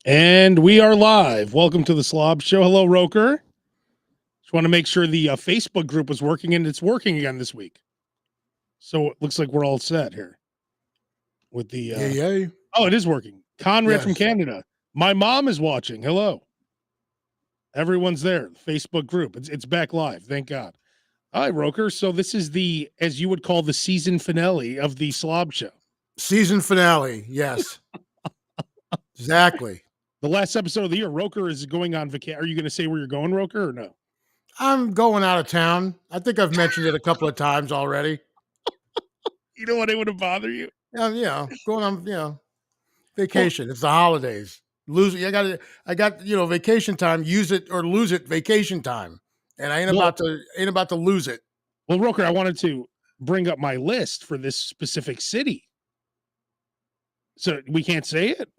And we are live. Welcome to the SLOB Show. Hello, Roker. Just want to make sure the Facebook group was working, and it's working again this week. So it looks like we're all set here with the. Yay. Oh, it is working. Conrad from Yes. Canada. My mom is watching. Hello. Everyone's there. Facebook group. It's back live. Thank God. All right, Roker. So this is the, as you would call, the season finale of the SLOB Show. Season finale. Yes. Exactly. The last episode of the year. Roker is going on vacation. Are you going to say where you're going, Roker, or no? I'm going out of town. I think I've mentioned it a couple of times already. You don't want anyone to bother you? Going on, vacation. It's the holidays. Lose it. I got, vacation time. Use it or lose it. Vacation time. And I ain't about to lose it. Well, Roker, I wanted to bring up my list for this specific city. So we can't say it?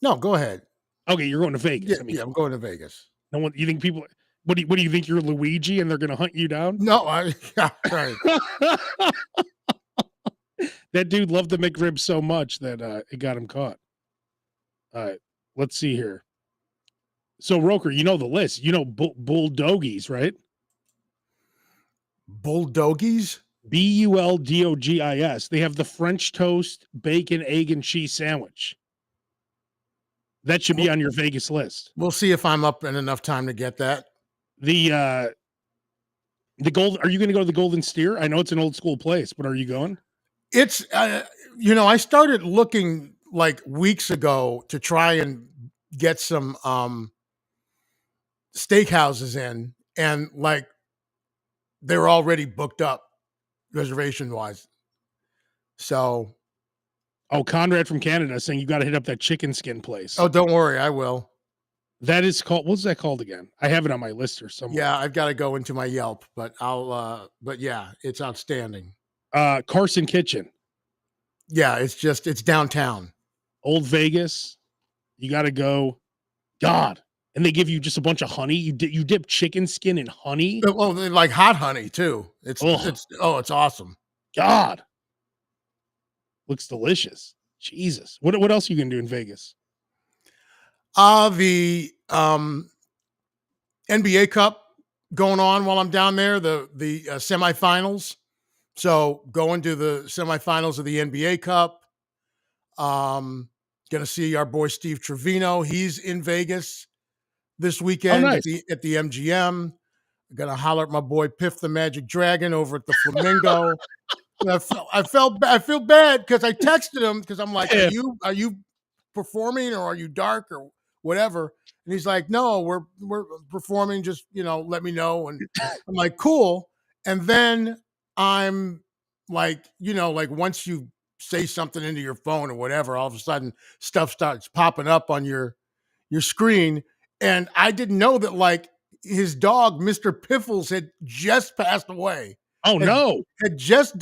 No, go ahead. Okay, you're going to Vegas. Yeah, I'm going to Vegas. No one. You think people? What do you think? You're Luigi, and they're going to hunt you down? No, right. That dude loved the McRib so much that it got him caught. All right, let's see here. So, Roker, you know the list. You know Bulldoggies, right? Bulldoggies? Buldogis. They have the French toast, bacon, egg, and cheese sandwich. That should be on your Vegas list. We'll see if I'm up in enough time to get that. The gold. Are you going to go to the Golden Steer? I know it's an old school place, but are you going? It's I started looking like weeks ago to try and get some steakhouses in, and like they were already booked up reservation wise. So Conrad from Canada saying you got to hit up that chicken skin place. Oh, don't worry, I will. That is called, what's that called again? I have it on my list or somewhere. Yeah, I've got to go into my Yelp, but but yeah, it's outstanding. Carson Kitchen. Yeah, it's downtown. Old Vegas. You got to go. God. And they give you just a bunch of honey. You dip chicken skin in honey. Well, like hot honey too. It's awesome. God. Looks delicious. Jesus. What else are you going to do in Vegas? The NBA Cup going on while I'm down there, the semifinals. So going to the semifinals of the NBA Cup. Going to see our boy Steve Trevino. He's in Vegas this weekend at the MGM. Going to holler at my boy Piff the Magic Dragon over at the Flamingo. I feel bad because I texted him because I'm like, are you performing or are you dark or whatever? And he's like, no, we're performing. Just let me know. And I'm like, cool. And then I'm like, like once you say something into your phone or whatever, all of a sudden stuff starts popping up on your screen. And I didn't know that like his dog, Mr. Piffles, had just passed away. Oh no! Had just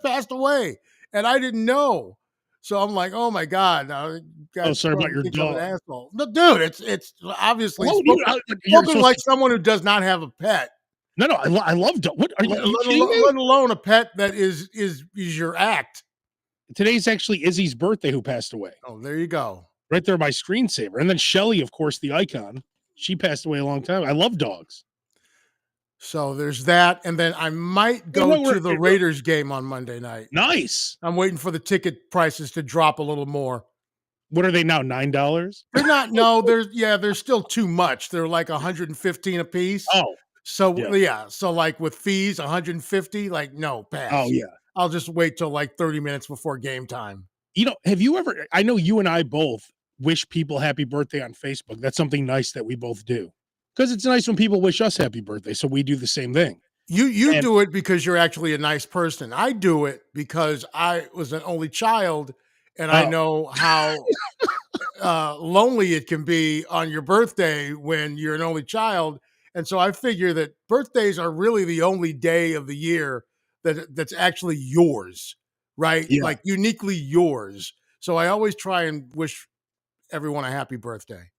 passed away, and I didn't know. So I'm like, oh my god! Sorry about your dog. Asshole. No, dude, it's obviously spoken like someone who does not have a pet. No, I love dog. What are you? Let alone a pet that is your act. Today's actually Izzy's birthday, who passed away. Oh, there you go. Right there, my screensaver, and then Shelly, of course, the icon. She passed away a long time. I love dogs. So there's that, and then I might go to the Raiders game on Monday night. Nice. I'm waiting for the ticket prices to drop a little more. What are they now? $9? They're not. No, they're still too much. They're like $115 a piece. Oh, so yeah. So like with fees, $150. Like no, pass. Oh yeah. I'll just wait till like 30 minutes before game time. Have you ever? I know you and I both wish people happy birthday on Facebook. That's something nice that we both do. Because it's nice when people wish us happy birthday, so we do the same thing. You do it because you're actually a nice person. I do it because I was an only child, and I know how lonely it can be on your birthday when you're an only child. And so I figure that birthdays are really the only day of the year that's actually yours, right? Yeah. Like uniquely yours. So I always try and wish everyone a happy birthday.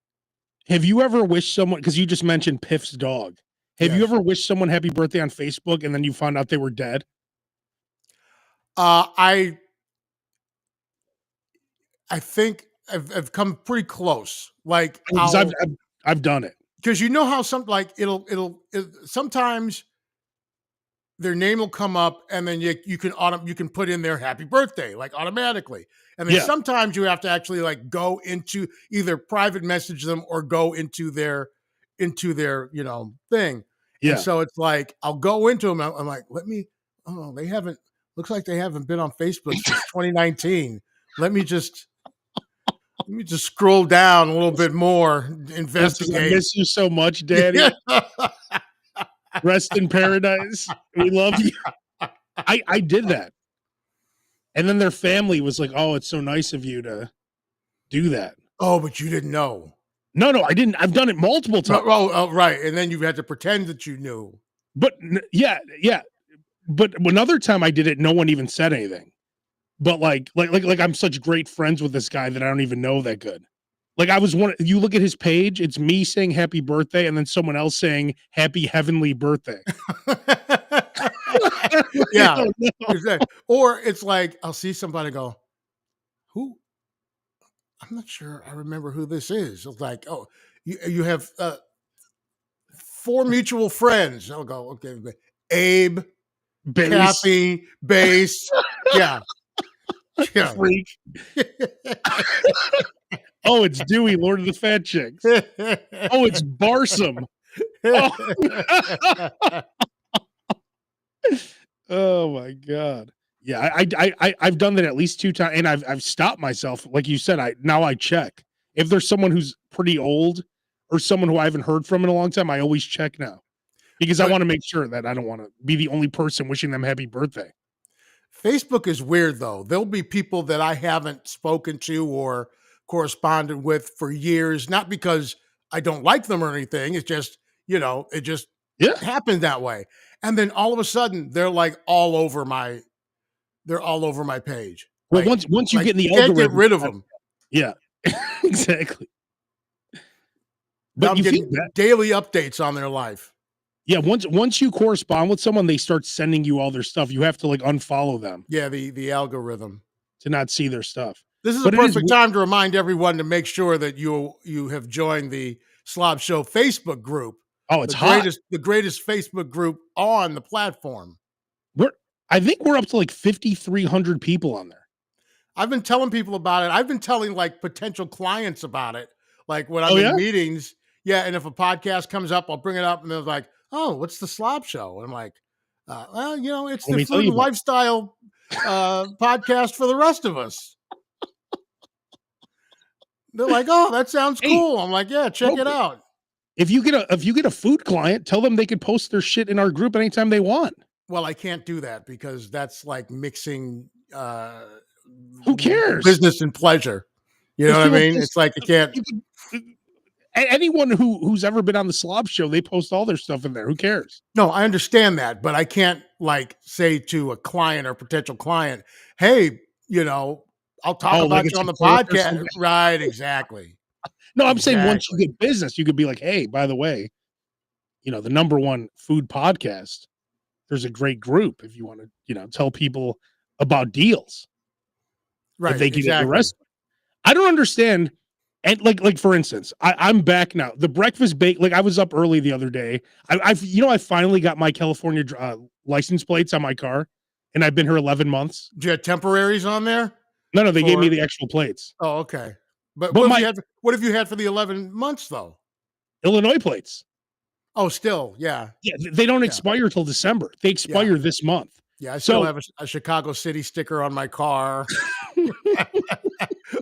Have you ever wished someone, because you just mentioned Piff's dog, have you ever wished someone happy birthday on Facebook and then you found out they were dead? I think I've come pretty close. Like Because I've done it. because you know how sometimes their name will come up and then you can put in their happy birthday like automatically. And then Yeah. sometimes you have to actually like go into either private message them or go into their thing. And Yeah. so it's like I'll go into them. I'm like, they haven't looks like they haven't been on Facebook since 2019. Let me just scroll down a little bit more, I investigate. miss you so much, Daddy. Rest in paradise. We love you. I did that. And then their family was like, "Oh, it's so nice of you to do that." Oh, but you didn't know. No, I didn't. I've done it multiple times. Oh, right. And then you had to pretend that you knew. But yeah. But another time I did it, no one even said anything. But like I'm such great friends with this guy that I don't even know that good. Like you look at his page, it's me saying happy birthday and then someone else saying happy heavenly birthday. Yeah. Exactly. Or it's like I'll see somebody go, who? I'm not sure I remember who this is. It's like, oh, you have 4 mutual friends. I'll go, okay, Abe, Base. Kathy, Base. Yeah. Yeah. Freak. Oh, it's Dewey, Lord of the Fat Chicks. Oh, it's Barsum. Oh my God. Yeah, I've done that at least 2 times, and I've stopped myself. Like you said, I check. If there's someone who's pretty old or someone who I haven't heard from in a long time, I always check now. Because I want to make sure that I don't want to be the only person wishing them happy birthday. Facebook is weird though. There'll be people that I haven't spoken to or corresponded with for years, not because I don't like them or anything. It's just, it just happened that way. And then all of a sudden they're like all over my page. Well, like, once you get in the can't algorithm, get rid of them. Yeah, exactly. But I'm getting daily updates on their life. Yeah, once you correspond with someone, they start sending you all their stuff. You have to like unfollow them. Yeah, the algorithm to not see their stuff. This is a perfect time to remind everyone to make sure that you have joined the SLOB Show Facebook group. Oh, it's hot. The greatest Facebook group on the platform. I think we're up to like 5,300 people on there. I've been telling people about it. I've been telling like potential clients about it. Like when I'm in meetings. Yeah. And if a podcast comes up, I'll bring it up and they're like, oh, what's the SLOB Show? And I'm like, well, it's the food and lifestyle podcast for the rest of us. They're like, oh, that sounds cool. I'm like, yeah, check it out. If you get a food client, tell them they can post their shit in our group anytime they want. Well, I can't do that because that's like mixing who cares? Business and pleasure. You know what I mean? It's like you can't. Anyone who's ever been on the SLOB Show, they post all their stuff in there. Who cares? No, I understand that, but I can't like say to a client or potential client, hey, I'll talk about you on the podcast. Right, exactly. No, I'm saying once you get business, you could be like, hey, by the way, the #1 food podcast, there's a great group if you want to, tell people about deals. Right. If they can get arrested. I don't understand. And like for instance, I'm back now. The breakfast bake, like I was up early the other day. I finally got my California license plates on my car, and I've been here 11 months. Do you have temporaries on there? No, they gave me the actual plates. Oh, okay. But what have you had for the 11 months though? Illinois plates. Oh, still, yeah. Yeah, they don't expire till December. They expire this month. Yeah, I still have a Chicago City sticker on my car.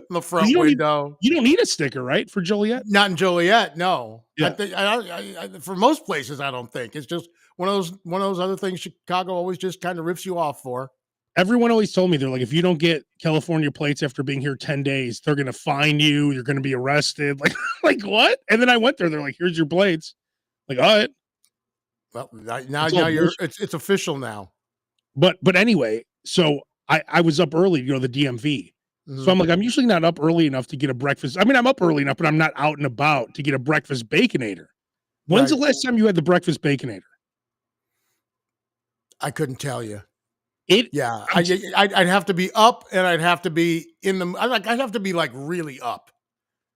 The front window. You don't need a sticker, right, for Joliet? Not in Joliet, no. Yeah. I for most places, I don't think. It's just one of those other things Chicago always just kind of rips you off for. Everyone always told me, they're like, if you don't get California plates after being here 10 days, they're gonna fine you. You're gonna be arrested. Like what? And then I went there. They're like, here's your plates. Like, all right. Well, now it's official now. But anyway, so I was up early to go to the DMV. Mm-hmm. So I'm like, I'm usually not up early enough to get a breakfast. I mean, I'm up early enough, but I'm not out and about to get a breakfast Baconator. When's the last time you had the breakfast Baconator? I couldn't tell you. It Yeah, I'm t I'd have to be up, and I'd have to be in the I'd have to be, like, really up.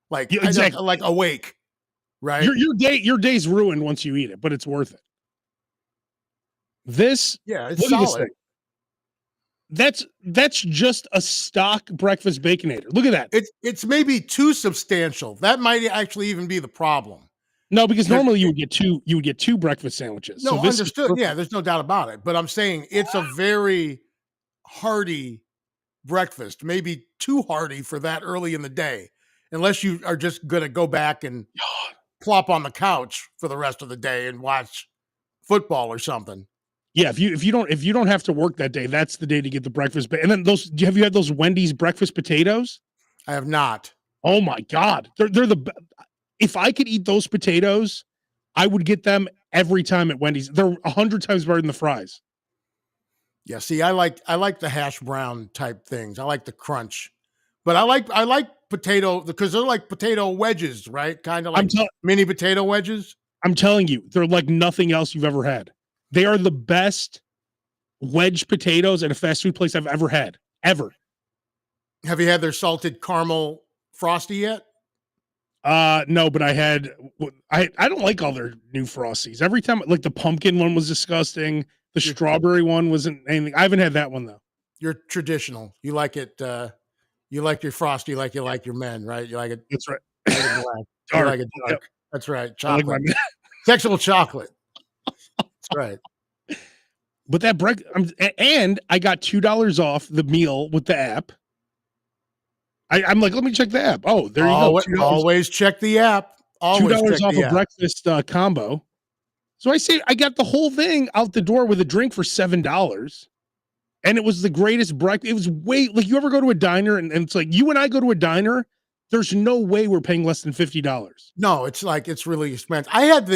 Like, Yeah, I'd have to, exactly. like, awake, right? Your day's ruined once you eat it, but it's worth it. This Yeah, it's Look at this solid. thing. That's just a stock breakfast Baconator. Look at that. It's maybe too substantial. That might actually even be the problem. No, because 'Cause normally it you would get 2 breakfast sandwiches. So No, this is understood. Yeah, perfect. there's no doubt about it, but I'm saying it's a very hearty breakfast, maybe too hearty for that early in the day, unless you are just gonna go back and plop on the couch for the rest of the day and watch football or something. Yeah, if you don't have to work that day, that's the day to get the breakfast and then have you had those Wendy's breakfast potatoes? I have not. Oh my god. They're the be If I could eat those potatoes, I would get them every time at Wendy's. They're 100 times better than the fries. Yeah, see, I like the hash brown type things. I like the crunch. But I like potato because they're like potato wedges, right? Kind of I'm like tell mini potato wedges. I'm telling you, they're like nothing else you've ever had. They are the best wedge potatoes at a fast food place I've ever had, ever. Have you had their salted caramel frosty yet? No, but I don't like all their new frosties. Every time, like the pumpkin one was disgusting. The You're strawberry one wasn't anything. I haven't had that one though. you're traditional. You like it you like your frosty like you like your men, right? That's right. You like it black. You Dark. like it Yep. dark. That's right. I like my, Chocolate. Sexual chocolate. That's right. but that and I got $2 off the meal with the app. I'm like, let me check the app. Oh, there you go. Always check the app. Two Always dollars check off the a app. breakfast combo. So I say I got the whole thing out the door with a drink for $7. And it was the greatest breakfast. It was way like you ever go to a diner and it's like you and I go to a diner. There's no way we're paying less than $50. No, it's like it's really expensive. I had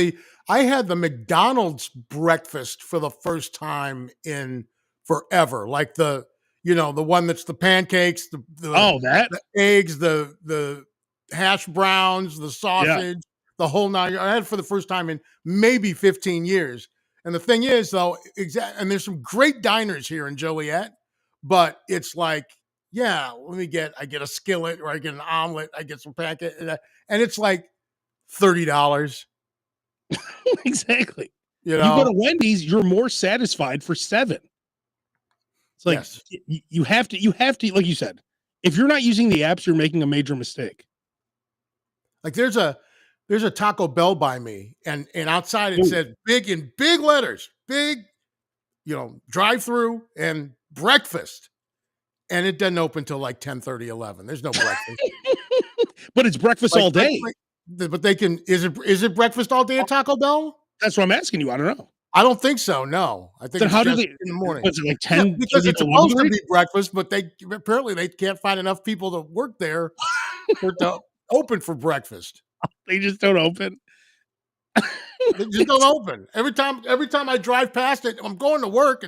the McDonald's breakfast for the first time in forever. Like the one that's the pancakes, Oh, that? the eggs, the hash browns, the Yeah. sausage, the whole nine. I had it for the first time in maybe 15 years. And the thing is, though, and there's some great diners here in Joliet, but it's like, yeah, I get a skillet or I get an omelet, I get some pancake, and it's like $30. Exactly. You You go to know, Wendy's, you're more satisfied for 7. It's like yes. you have to, like you said, if you're not using the apps, you're making a major mistake. Like there's a Taco Bell by me, and outside it Ooh, said big letters, drive through and breakfast. And it doesn't open till like 10:30, 11. There's no breakfast. but it's breakfast all day. But they can is it breakfast all day at Taco Bell? That's what I'm asking you. I don't know. I don't think so, no. I think Then it's how do just they in the morning. was it like Yeah, 10 because 30 it's to 11 supposed to thirty? be breakfast, but they apparently they can't find enough people to work there for it to open for breakfast. They just don't open. They just don't open. Every time I drive past it, I'm going to work.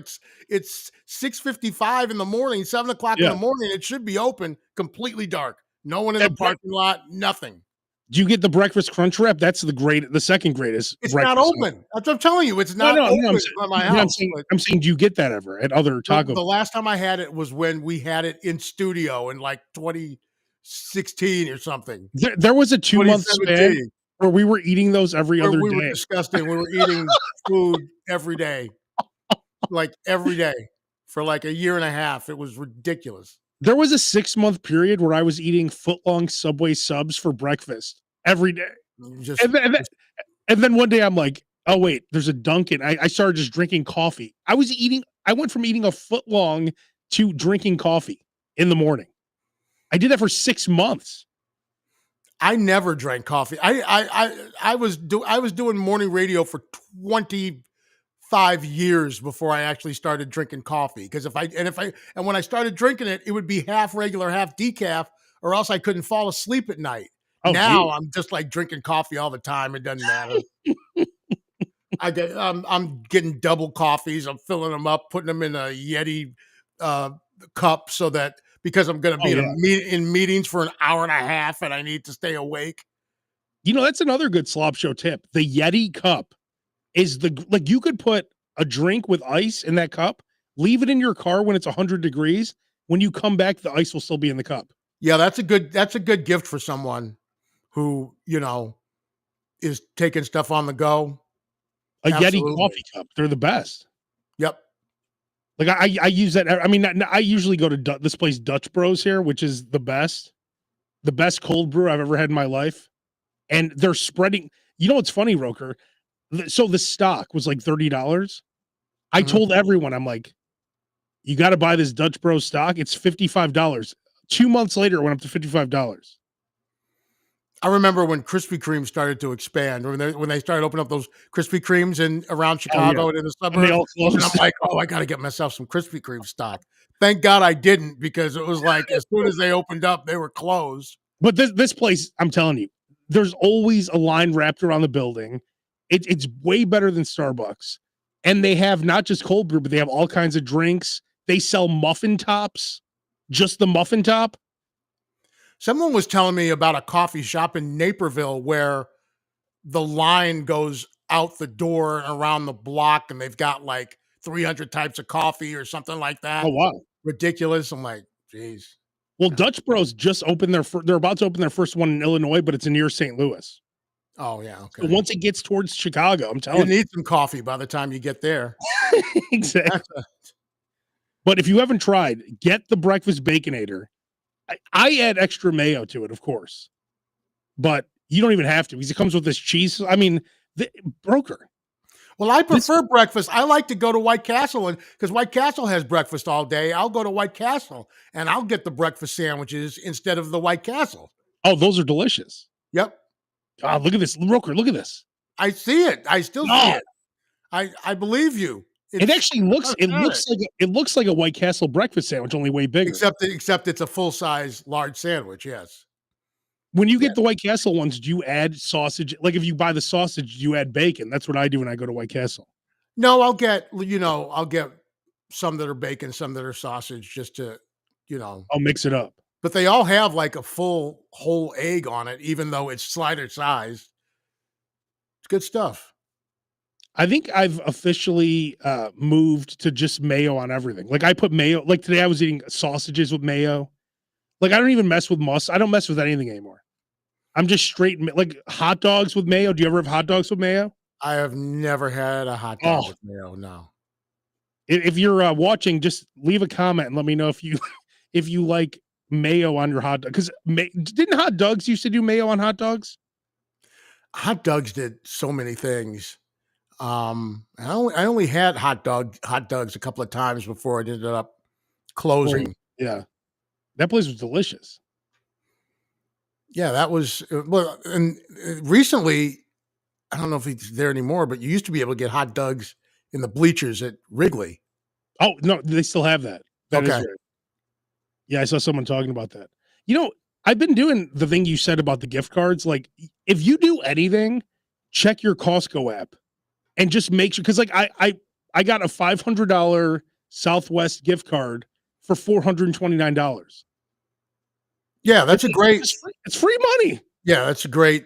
It's 6:55 in the morning, 7 o'clock in Yeah. the morning. It should be open, completely dark. No one in the That bre parking lot, nothing. Do you get the breakfast crunch wrap? That's the second greatest It's not breakfast. open. That's what I'm telling you. It's No, not no, no, open by my house. But I'm saying, do you get that ever at other Taco the last time I had it was when we had it in studio in like 2016 or something. There was a 2-month span 2017. where we were eating those every Where other we were day. disgusting. We were eating food every day. Like every day for like a year and a half. It was ridiculous. There was a 6-month period where I was eating footlong Subway subs for breakfast every day. Just And then one day I'm like, oh wait, there's a Dunkin'. I started just drinking coffee. I went from eating a footlong to drinking coffee in the morning. I did that for 6 months. I never drank coffee. I was doing morning radio for 25 years before I actually started drinking coffee. Because when I started drinking it, it would be half regular, half decaf, or else I couldn't fall asleep at night. Oh, Now gee. I'm just like drinking coffee all the time. It doesn't matter. I'm getting double coffees. I'm filling them up, putting them in a Yeti cup so that because I'm going to Oh, be yeah. in meetings for an hour and a half and I need to stay awake. You know, that's another good Slop Show tip. The Yeti cup is like you could put a drink with ice in that cup, Leave it in your car when it's 100 degrees. When you come back, the ice will still be in the cup. Yeah, that's a good gift for someone who, is taking stuff on the go. A Yeti Absolutely. coffee cup. They're the best. Yep. Like I use that. I mean, I usually go to this place, Dutch Bros here, which is the best cold brew I've ever had in my life. And they're spreading. You know what's funny, Roker? So the stock was like $30. I Mhm. told everyone, I'm like, you got to buy this Dutch Bros stock. It's $55. 2 months later, it went up to $55. I remember when Krispy Kreme started to expand, or when they started opening up those Krispy Kremes in around Oh yeah, Chicago and in the and they suburbs, all and I'm closed. like, "Oh, I gotta get myself some Krispy Kreme stock." Thank God I didn't, because it was like as soon as they opened up, they were closed. But this place, I'm telling you, there's always a line wrapped around the building. It's way better than Starbucks, and they have not just cold brew, but they have all kinds of drinks. They sell muffin tops, just the muffin top. Someone was telling me about a coffee shop in Naperville where the line goes out the door and around the block, and they've got like 300 types of coffee or something like Oh that. wow! Ridiculous. I'm like, geez. Well, Yeah. Dutch Bros just opened they're about to open their first one in Illinois, but it's near St. Louis. Oh yeah. So Okay. once it gets towards Chicago, I'm You telling need some coffee by the time you get there. you, exactly. That's a But if you haven't tried, get the breakfast Baconator. I add extra mayo to it, of course, but you don't even have to because it comes with this cheese. I mean, the broker. Well, I This prefer breakfast. I like to go to White Castle, and because White Castle has breakfast all day, I'll go to White Castle and I'll get the breakfast sandwiches instead of the White Castle. oh, those are delicious. Yep. Ah, look at this, broker. Look at this. I see it. I still see Oh, it. I believe you. it It's actually looks pathetic. it looks like a White Castle breakfast sandwich, only way bigger. Except it's a full size large sandwich. Yes. When you Yeah. get the White Castle ones, do you add sausage? Like if you buy the sausage, do you add bacon? That's what I do when I go to White Castle. No, I'll get some that are bacon, some that are sausage, just to, you know. I'll mix it up. But they all have like a full whole egg on it, even though it's slider size. It's good stuff. I think I've officially moved to just mayo on everything. Like I put mayo. Like today, I was eating sausages with mayo. Like I don't even mess with mustard. I don't mess with anything anymore. I'm just straight like hot dogs with mayo. Do you ever have hot dogs with mayo? I have never had a hot dog Oh, with mayo. No. if you're watching, just leave a comment and let me know if you if you like mayo on your hot dog. Because didn't hot dogs used to do mayo on hot dogs? Hot dogs did so many things. I only had hot dogs a couple of times before it ended up Or closing. yeah, that place was delicious. Yeah, that was well, and recently, I don't know if it's there anymore, but you used to be able to get hot dogs in the bleachers at Wrigley. Oh no, they still have that. That is Okay. right. Yeah, I saw someone talking about that. You know, I've been doing the thing you said about the gift cards. Like, if you do anything, check your Costco app and just make sure because like I got a $500 Southwest gift card for $429. Yeah, that's a great. It's free money. Yeah, it's a great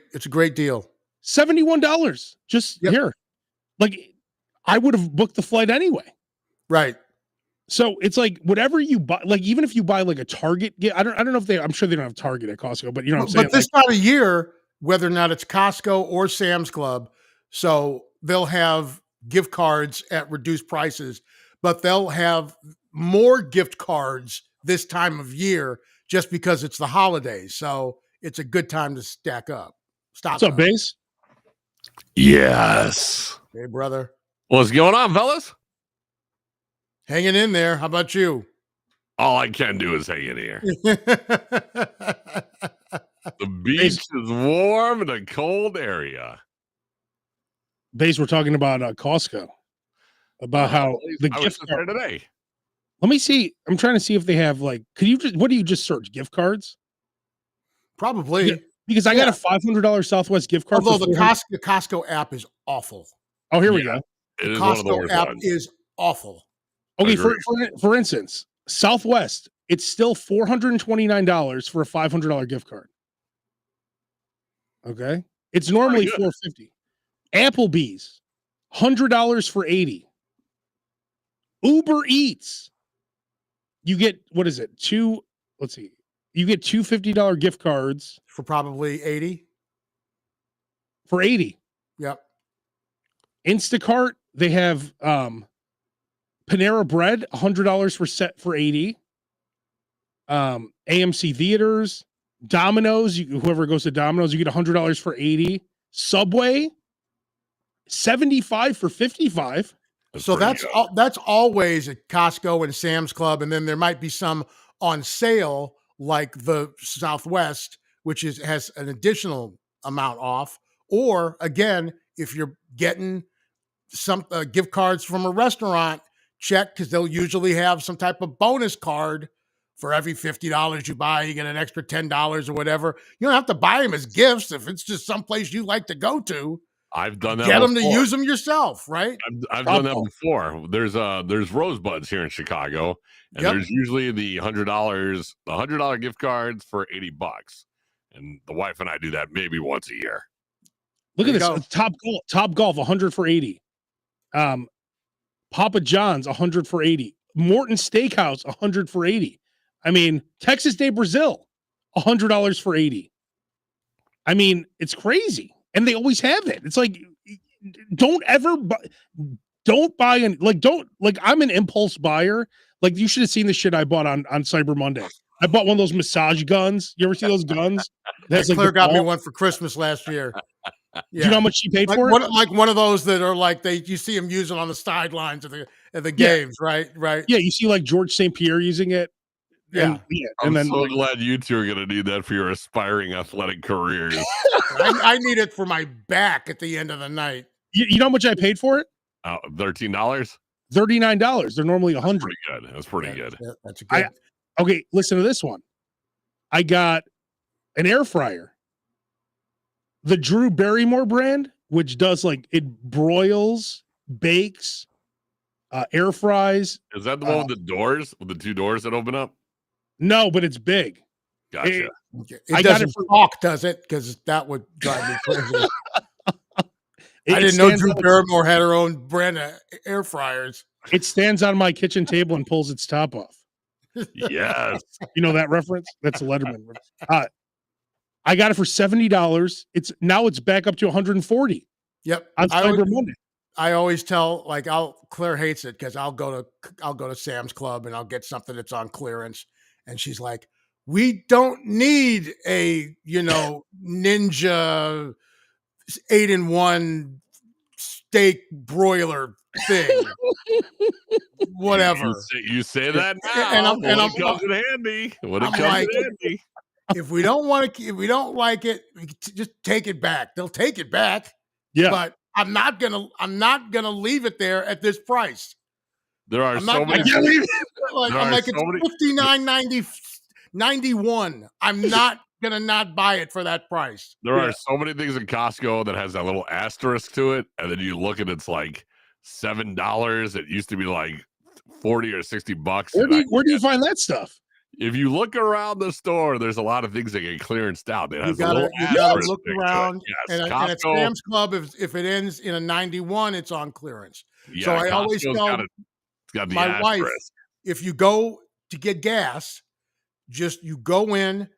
deal. $71 just Yep. here. Like I would have booked the flight anyway. Right. So it's like whatever you buy, like even if you buy like a Target, I don't know if I'm sure they don't have Target at Costco, but you know what I'm saying? But this time of year, whether or not it's Costco or Sam's Club, so they'll have gift cards at reduced prices, but they'll have more gift cards this time of year just because it's the holidays. So it's a good time to stack up. What's Stock up, up. Base? Yes. Hey, brother. What's going on, fellas? Hanging in there. How about you? All I can do is hang in here. The beach is warm in a cold area. Base, we're talking about Costco. About how the I was gift just there card. today. Let me see. I'm trying to see if they have like. Could you just? What do you just search? Gift cards? Probably. Yeah, because I got a $500 Southwest gift card. Although For the Costco app is awful. oh, here we Yeah. go. It is Costco one of the worst app ones. is awful. Okay, Agreed. for instance, Southwest, it's still $429 for a $500 gift card. Okay, it's normally pretty good. $450. Applebee's, $100 for 80. Uber Eats. You get, what is it? Let's see. You get two $50 gift cards For probably 80. for 80. Yep. Instacart, they have Panera Bread, $100 for 80. AMC Theaters, Domino's, whoever goes to Domino's, you get $100 for 80. Subway, 75 for 55. So that's always at Costco and Sam's Club, and then there might be some on sale like the Southwest, which has an additional amount off. Or again, if you're getting some gift cards from a restaurant, check, because they'll usually have some type of bonus card for every $50 you buy. You get an extra $10 or whatever. You don't have to buy them as gifts if it's just someplace you like to go to. I've done that. Get them to use them yourself, right? I've done that before. There's Rosebuds here in Chicago, and there's usually the $100 gift cards for $80, and the wife and I do that maybe once a year. Look at this. Top Golf, 100 for 80. Papa John's, 100 for 80. Morton Steakhouse, 100 for 80. I mean, Texas Day Brazil, $100 for 80. I mean, it's crazy. And they always have it. It's like, don't buy I'm an impulse buyer. Like, you should have seen the shit I bought on Cyber Monday. I bought one of those massage guns. You ever see those guns? That's Claire got me one for Christmas last year. Yeah. Do you know how much she paid for it? Like one of those that are like you see them using on the sidelines of the games, right? Right. Yeah, you see like George St. Pierre using it. Yeah. I'm so glad you two are going to need that for your aspiring athletic careers. I need it for my back at the end of the night. You know how much I paid for it? $13? $39. They're normally $100. That's pretty good. That's good. Okay, listen to this one. I got an air fryer. The Drew Barrymore brand, which does it broils, bakes, air fries. Is that the one with the doors, with the two doors that open up? No, but it's big. Gotcha. It doesn't talk, does it? Because that would drive me crazy. I didn't know Drew Barrymore had her own brand of air fryers. It stands on my kitchen table and pulls its top off. Yes. You know that reference? That's a Letterman. I got it for $70. It's back up to $140. Yep. On Cyber Monday. I always tell Claire hates it because I'll go to Sam's Club and I'll get something that's on clearance, and she's like, "We don't need a Ninja 8-in-1 steak broiler thing." Whatever. You say that now, and I'm comes in handy. When it comes in handy. If we don't like it, just take it back. They'll take it back. Yeah. But I'm not gonna leave it there at this price. There are so many. It's $59.91. I'm not gonna not buy it for that price. There are so many things in Costco that has that little asterisk to it, and then you look at it's like $7. It used to be like $40 or $60. Where do you find that stuff? If you look around the store, there's a lot of things that get clearanced out. It has you gotta look around. Yes, and at Sam's Club, if it ends in a 91, it's on clearance. Yeah, so I always tell my wife, if you go to get gas, you go in,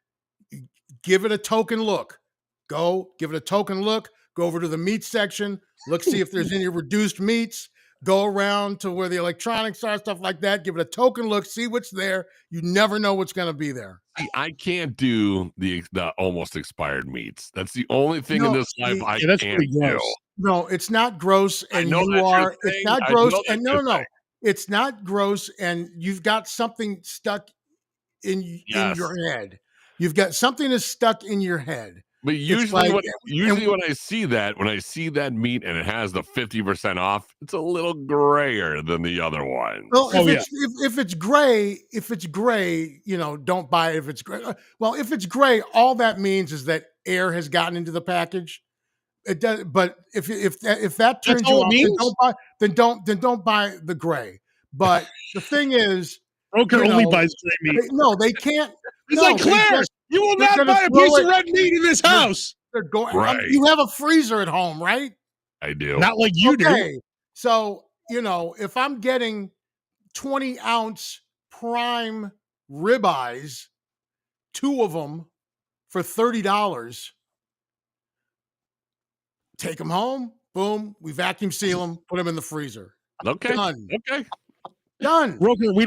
give it a token look. Go over to the meat section, see if there's any reduced meats. Go around to where the electronics are, stuff like that. Give it a token look, see what's there. You never know what's going to be there. I can't do the almost expired meats. That's the only thing in this life I can't do. No, it's not gross, and it's not gross, and no, it's not gross, and you've got something stuck in your head. You've got something that's stuck in your head. But usually when I see that meat and it has the 50% off, it's a little grayer than the other one. Well, if it's gray, don't buy it if it's gray. Well, if it's gray, all that means is that air has gotten into the package. It does, but if that turns you off, then don't buy the gray. But the thing is, Roker only buys gray meat. No, they can't. It's like Claire. You will not buy a piece of red meat in this house. They're going. Right. You have a freezer at home, right? I do. Not like you do. So if I'm getting 20-ounce prime ribeyes, 2 of them for $30. Take them home. Boom. We vacuum seal them. Put them in the freezer. Okay. Done. Okay. Done. Roker, we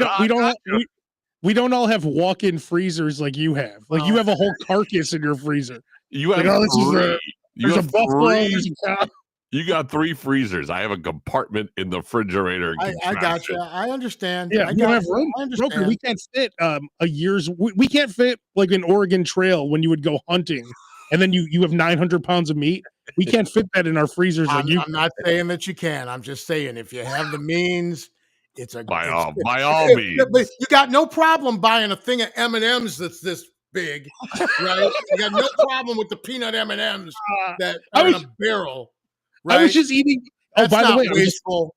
don't all have walk-in freezers like you have. Like you have a whole carcass in your freezer. You have Like, oh, three. there's a buffalo. There's a cow. You got 3 freezers. I have a compartment in the refrigerator. I got you. I understand. Yeah, I we don't got have you. room. I understand. Roker, we can't fit a year's. We can't fit like an Oregon Trail when you would go hunting, and then you have 900 pounds of meat. We can't fit that in our freezers like you. I'm not saying that you can. I'm just saying if you have the means, it's a By all but means. you got no problem buying a thing of M&Ms that's this big, right? You got no problem with the peanut M&Ms that are in a barrel. Right? I was just eating. That's by the not way, wasteful.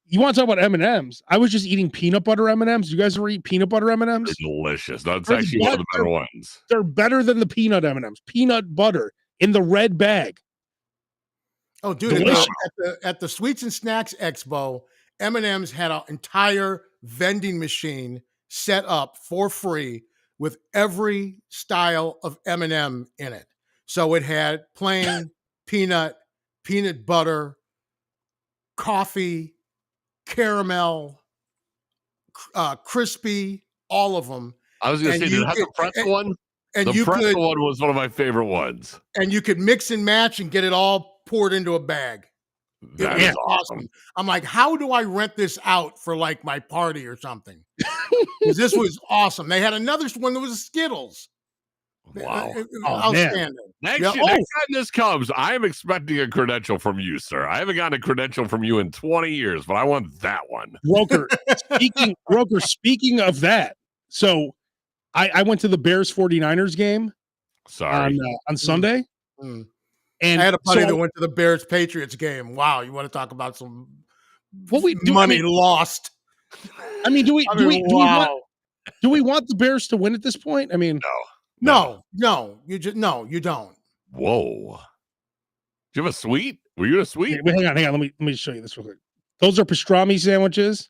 you want to talk about M&Ms? I was just eating peanut butter M&Ms. You guys ever eat peanut butter M&Ms? They're delicious. That's They're actually one of the better ones. They're better than the peanut M&Ms. Peanut butter in the red bag. Oh, dude! At the Sweets and Snacks Expo, M&M's had an entire vending machine set up for free with every style of M&M in it. So it had plain peanut butter, coffee, caramel, crispy, all of them. I was going to say, did it have the pretzel one? And the pretzel one was one of my favorite ones. And you could mix and match and get it all poured into a bag. That is awesome. I'm like, how do I rent this out for like my party or something? Because this was awesome. They had another one that was Skittles. Wow. Outstanding. Next time this comes, I am expecting a credential from you, sir. I haven't gotten a credential from you in 20 years, but I want that one. Roker, speaking of that, so I went to the Bears 49ers game on Sunday. Mm. And I had a buddy that went to the Bears Patriots game. Wow, you want to talk about some money lost? I mean, do we want the Bears to win at this point? I mean, no, you don't. Whoa. Do you have a suite? Were you in a suite? Wait, hang on. Let me show you this real quick. Those are pastrami sandwiches.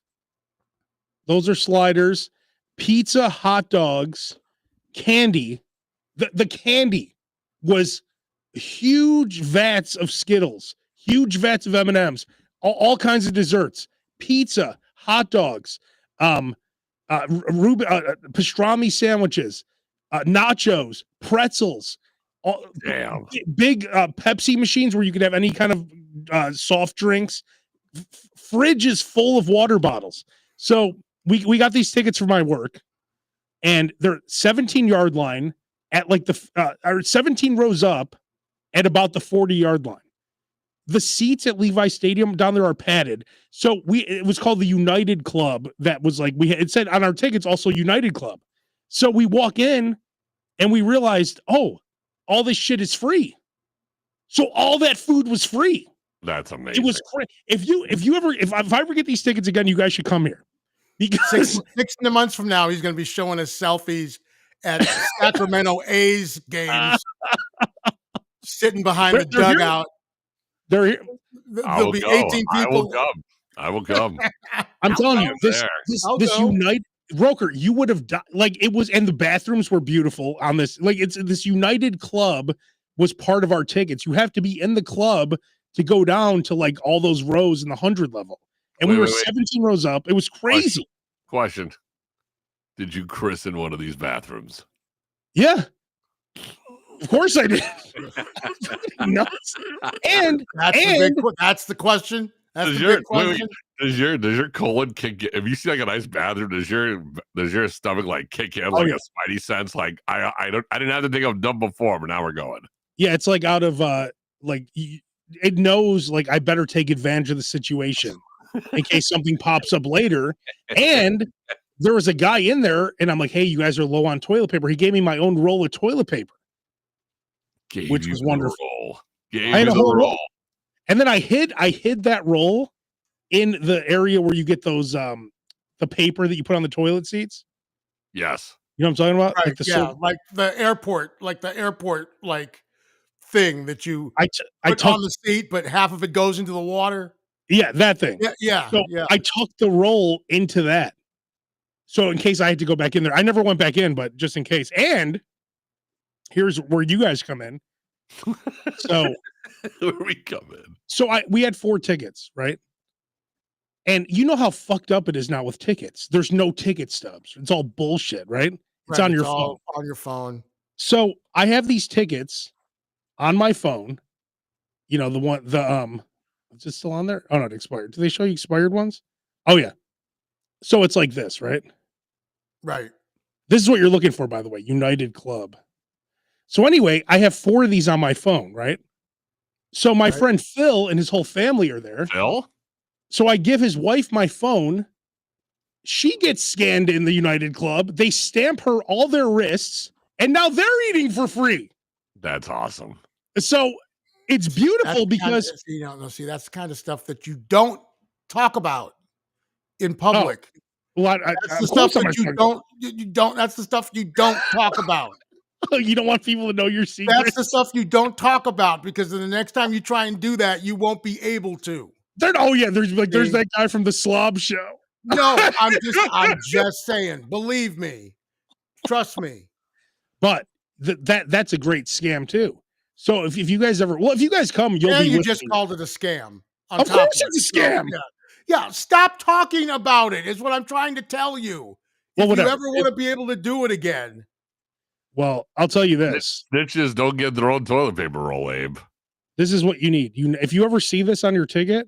Those are sliders, pizza, hot dogs, candy. The candy was huge vats of Skittles, huge vats of M&Ms, all kinds of desserts, pizza, hot dogs, pastrami sandwiches, nachos, pretzels, big Pepsi machines where you could have any kind of soft drinks. Fridge is full of water bottles. So we got these tickets for my work, and they're 17-yard line at like or 17 rows up at about the 40-yard line. The seats at Levi Stadium down there are padded. So it was called the United Club. That was like, it said on our tickets also United Club. So we walk in and we realized, all this shit is free. So all that food was free. That's amazing. It was free. If I ever get these tickets again, you guys should come here. Because 6 months from now, he's going to be showing us selfies at Sacramento A's games, sitting behind the dugout. They're here. There'll be 18 people. I will come. I'm telling you, this United Roker, you would have died. Like it was, and the bathrooms were beautiful on this. Like it's this United Club was part of our tickets. You have to be in the club to go down to like all those rows in the 100 level. And we were 17 rows up. It was crazy. Question. Did you christen one of these bathrooms? Yeah. Of course I did. Nuts. And that's the question. That's the big question. Does your colon kick in? If you see like a nice bathroom, does your stomach like kick in like a spidey sense? Like I didn't have to think I've done before, but now we're going. Yeah, it's like out of like it knows like I better take advantage of the situation in case something pops up later. And there was a guy in there, and I'm like, hey, you guys are low on toilet paper. He gave me my own roll of toilet paper. Which was wonderful. I had a whole roll. And then I hid that roll in the area where you get those the paper that you put on the toilet seats. Yes. You know what I'm talking about? Right, like the airport thing that you I put on the seat, but half of it goes into the water. Yeah, that thing. Yeah. So I tucked the roll into that. So in case I had to go back in there, I never went back in, but just in case. And here's where you guys come in. So where we come in. So we had 4 tickets, right? And you know how fucked up it is now with tickets. There's no ticket stubs. It's all bullshit, right? It's on your phone. On your phone. So I have these tickets on my phone. You know, is it still on there? Oh no, it expired. Do they show you expired ones? Oh yeah. So it's like this, right? Right. This is what you're looking for, by the way, United Club. So anyway, I have 4 of these on my phone, right? So my friend Phil and his whole family are there. Phil? So I give his wife my phone. She gets scanned in the United Club. They stamp her all their wrists, and now they're eating for free. That's awesome. So it's beautiful because that's the kind of stuff that you don't talk about in public. Well, that's the stuff that you don't. That's the stuff you don't talk about. You don't want people to know your secrets. That's the stuff you don't talk about because the next time you try and do that, you won't be able to. There's that guy from the SLOB show. No, I'm just saying. Believe me, trust me. But that's a great scam too. So if you guys if you guys come, you just called it a scam. Of course, it's a scam. So, yeah. Stop talking about it. Is what I'm trying to tell you. If you ever want to be able to do it again. Well, I'll tell you this: snitches don't get their own toilet paper roll, Abe. This is what you need. If you ever see this on your ticket,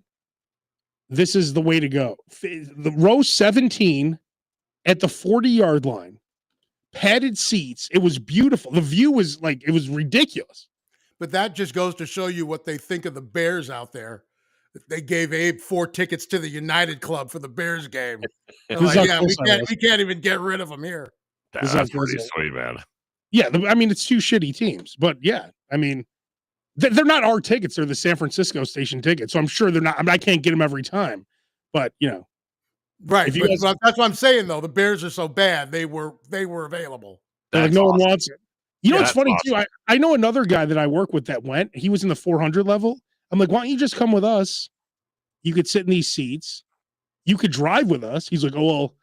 this is the way to go. The row 17 at the 40-yard line, padded seats. It was beautiful. The view was it was ridiculous. But that just goes to show you what they think of the Bears out there. They gave Abe 4 tickets to the United Club for the Bears game. We can't even get rid of them here. That's pretty sweet, man. Yeah, I mean, it's 2 shitty teams, but yeah, I mean, they're not our tickets. They're the San Francisco station tickets. So I'm sure they're not. I mean, I can't get them every time, but right. That's what I'm saying, though. The Bears are so bad. They were available. No one wants it. What's funny too? I know another guy that I work with that went. He was in the 400 level. I'm like, why don't you just come with us? You could sit in these seats. You could drive with us. He's like, oh well,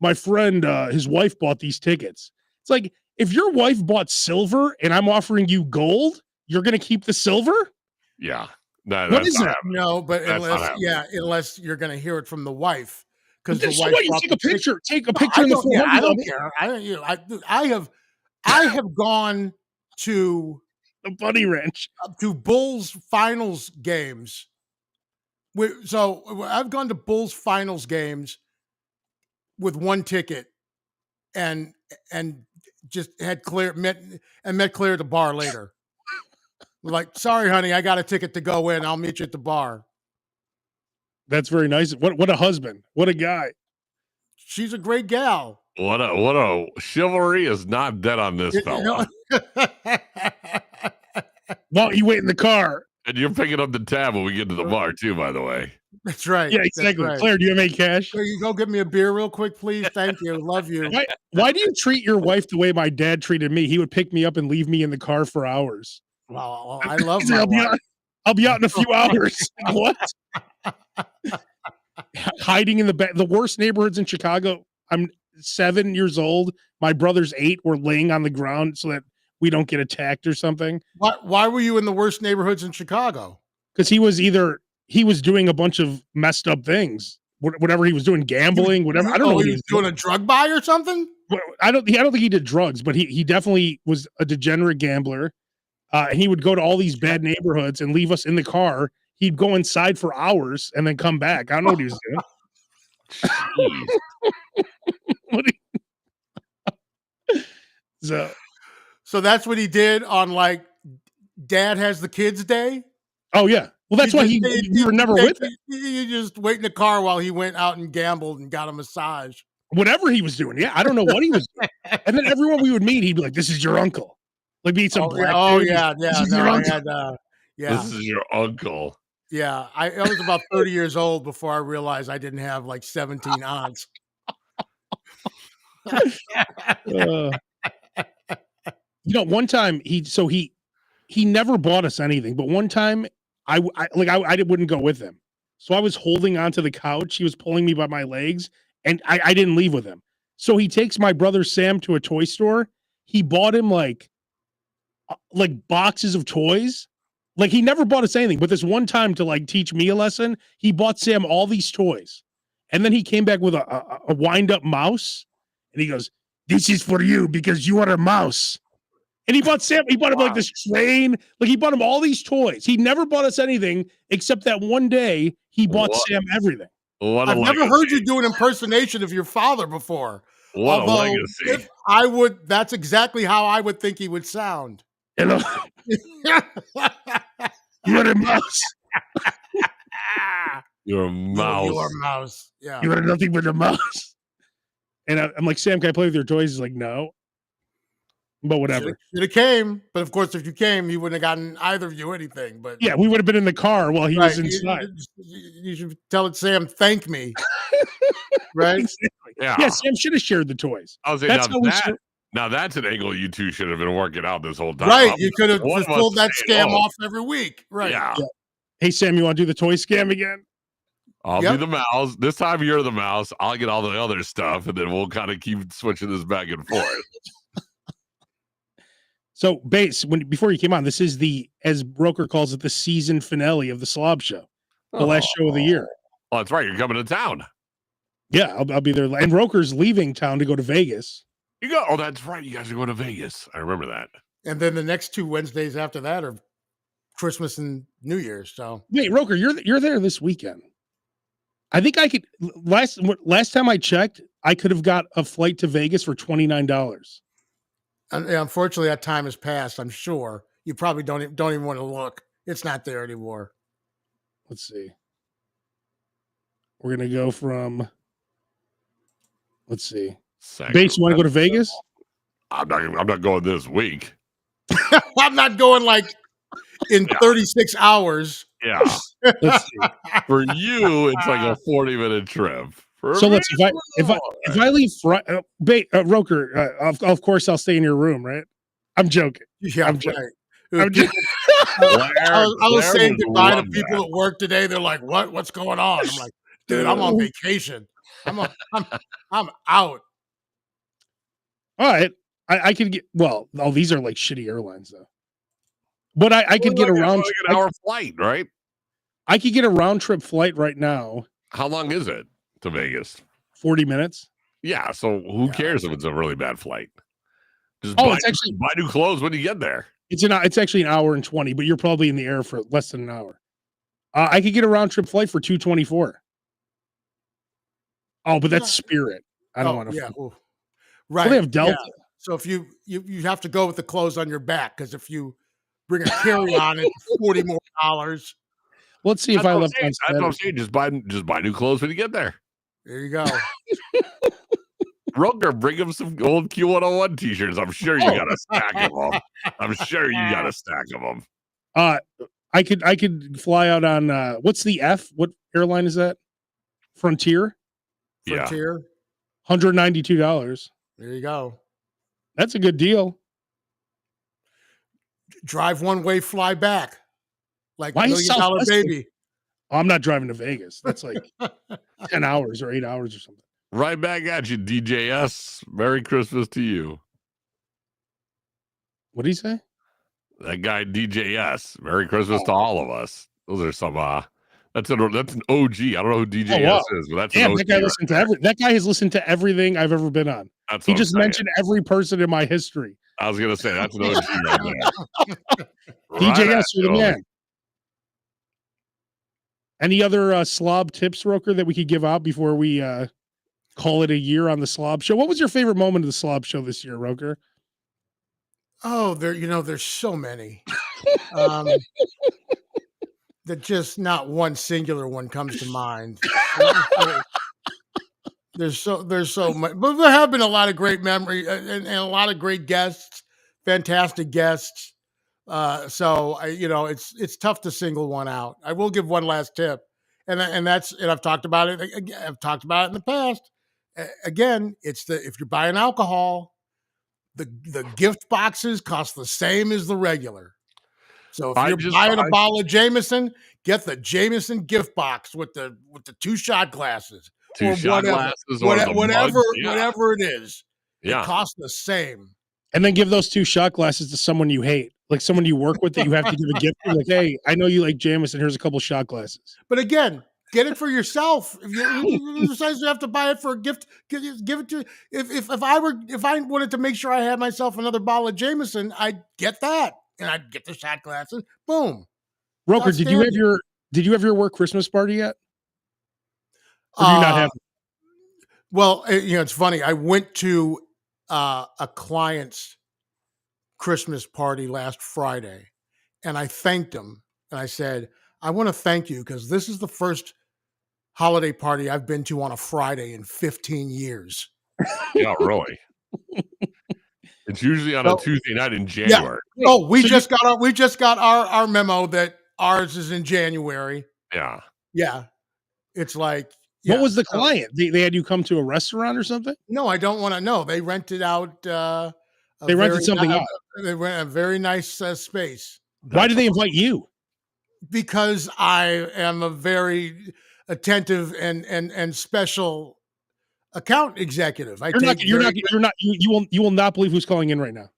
my friend, his wife bought these tickets. It's like, if your wife bought silver and I'm offering you gold, you're going to keep the silver? Yeah. What is that? No, but unless you're going to hear it from the wife. Because the wife you take a picture. Take a picture in the 400. I don't care. I have gone to the Bunny Ranch, to Bulls finals games. So I've gone to Bulls finals games with 1 ticket and just had met Claire at the bar later. Like, sorry, honey, I got a ticket to go in. I'll meet you at the bar. That's very nice. What a husband. What a guy. She's a great gal. What a chivalry is not dead on this fella. Well, you wait in the car. And you're picking up the tab when we get to the bar too, by the way. That's right. Yeah, exactly. Right. Claire, do you have any cash? Can you go get me a beer real quick, please? Thank you. Love you. Why do you treat your wife the way my dad treated me? He would pick me up and leave me in the car for hours. Well, I love my wife. I'll be out in a few hours. What? Hiding in the worst neighborhoods in Chicago. I'm 7 years old. My brother's 8. We're laying on the ground so that we don't get attacked or something. Why were you in the worst neighborhoods in Chicago? Because he was doing a bunch of messed up things. Whatever he was doing, gambling, whatever. I don't know. He was doing a drug buy or something. I don't think he did drugs, but he definitely was a degenerate gambler. And he would go to all these bad neighborhoods and leave us in the car. He'd go inside for hours and then come back. I don't know what he was doing. So that's what he did on Dad Has the Kids Day. Oh yeah. Well, that's why you were never with him. You just wait in the car while he went out and gambled and got a massage. Whatever he was doing. Yeah, I don't know what he was doing. And then everyone we would meet, he'd be like, "This is your uncle." Like being some black. Yeah. This is your uncle. This is your uncle. Yeah, I was about 30 years old before I realized I didn't have 17 aunts. One time he never bought us anything, but one time I wouldn't go with him. So I was holding onto the couch. He was pulling me by my legs, and I didn't leave with him. So he takes my brother Sam to a toy store. He bought him like boxes of toys. Like he never bought us anything, but this one time to like teach me a lesson, he bought Sam all these toys. And then he came back with a wind-up mouse, and he goes, "This is for you because you are a mouse." And he bought him like this train. Like he bought him all these toys. He never bought us anything except that one day he bought Sam everything. I've never heard you do an impersonation of your father before. What a legacy. That's exactly how I would think he would sound. Hello. You're a mouse. You're a mouse. You're a mouse. Yeah. You are nothing but a mouse. And I'm like, Sam, can I play with your toys? He's like, no. But whatever. Should have came. But of course, if you came, he wouldn't have gotten either of you anything. But yeah, we would have been in the car while he was inside. You should tell it, Sam, thank me. Right? Exactly. Yeah, Sam should have shared the toys. I was saying, now that's an angle you two should have been working out this whole time. Right. You could have just pulled that scam off every week. Right. Yeah. Hey, Sam, you want to do the toy scam again? I'll be the mouse. This time you're the mouse. I'll get all the other stuff, and then we'll kind of keep switching this back and forth. So, Bass, before you came on, this is as Roker calls it, the season finale of the Slob Show, the last show of the year. Oh, that's right. You're coming to town. Yeah, I'll be there. And Roker's leaving town to go to Vegas. You go. Oh, that's right. You guys are going to Vegas. I remember that. And then the next 2 Wednesdays after that are Christmas and New Year's. So wait, Roker, you're there this weekend. I think I could. Last time I checked, I could have got a flight to Vegas for $29. And unfortunately, that time has passed. I'm sure you probably don't even want to look. It's not there anymore. Let's see. We're gonna go from. Let's see. Bass, you want to go to Vegas? I'm not going this week. I'm not going like in 36 hours. Yeah. Let's see. For you, it's like a 40-minute trip. So let's see. If I leave Roker, of course I'll stay in your room, right? I'm joking. Yeah, I'm joking. I was saying goodbye to people at work today. They're like, "What's going on?" I'm like, "Dude, I'm on vacation. I'm out." All right, I could get. Well, these are like shitty airlines though. But I could get around an hour flight, right? I could get a round trip flight right now. How long is it to Vegas? 40 minutes. Yeah, so who cares if it's a really bad flight? Just it's buy new clothes when you get there. It's actually an hour and 20, but you're probably in the air for less than an hour. I could get a round trip flight for $224. Oh, but that's Spirit. I don't want to. Yeah, right. Well, they have Delta. Yeah. So if you have to go with the clothes on your back, because if you bring a carry-on, it's $40 more. Let's see if I left. That's what I'm saying. Just buy new clothes when you get there. There you go. Roker, bring him some old Q101 t-shirts. I'm sure you got a stack of them. I'm sure you got a stack of them. I could fly out on what's the F? What airline is that? Frontier. Frontier. $192. There you go. That's a good deal. Drive one way, fly back. Like $1 million baby. Oh, I'm not driving to Vegas. That's like 10 hours or 8 hours or something. Right back at you, DJS. Merry Christmas to you. What did he say? That guy DJS. Merry Christmas to all of us. Those are some that's an OG. I don't know who DJS is, but that's an OG. That guy has listened to everything I've ever been on. He just mentioned every person in my history. I was gonna say that's an OG right there. DJS, you're the man. Any other slob tips, Roker, that we could give out before we call it a year on the Slob Show? What was your favorite moment of the Slob Show this year, Roker? Oh, there's so many. That just not one singular one comes to mind. There's so much, but there have been a lot of great memory and a lot of great guests, fantastic guests. So it's tough to single one out. I will give one last tip, and I've talked about it. I've talked about it in the past. Again, it's if you're buying alcohol, the gift boxes cost the same as the regular. So if you're buying a bottle of Jameson, get the Jameson gift box with the 2 shot glasses. Two or shot whatever, glasses or the whatever, mug. Yeah. whatever it is. Yeah. It costs the same. And then give those 2 shot glasses to someone you hate, like someone you work with that you have to give a gift to. Like, hey, I know you like Jameson. Here's a couple shot glasses. But again, get it for yourself. If you decide you have to buy it for a gift, give it to. If I wanted to make sure I had myself another bottle of Jameson, I'd get that, and I'd get the shot glasses. Boom. Roker, did you have your work Christmas party yet? Or do you not have? Well, it's funny. I went to a client's Christmas party last Friday, and I thanked him, and I said, I want to thank you because this is the first holiday party I've been to on a Friday in 15 years. Yeah, really. It's usually on a Tuesday night in January. Yeah. Oh, we just got our memo that ours is in January. Yeah. Yeah. It's like, what was the client? They had you come to a restaurant or something? No, I don't want to know. They rented out. They rented something out. They rent a very nice space. Why did they invite you? Because I am a very attentive and special account executive. You will not believe who's calling in right now.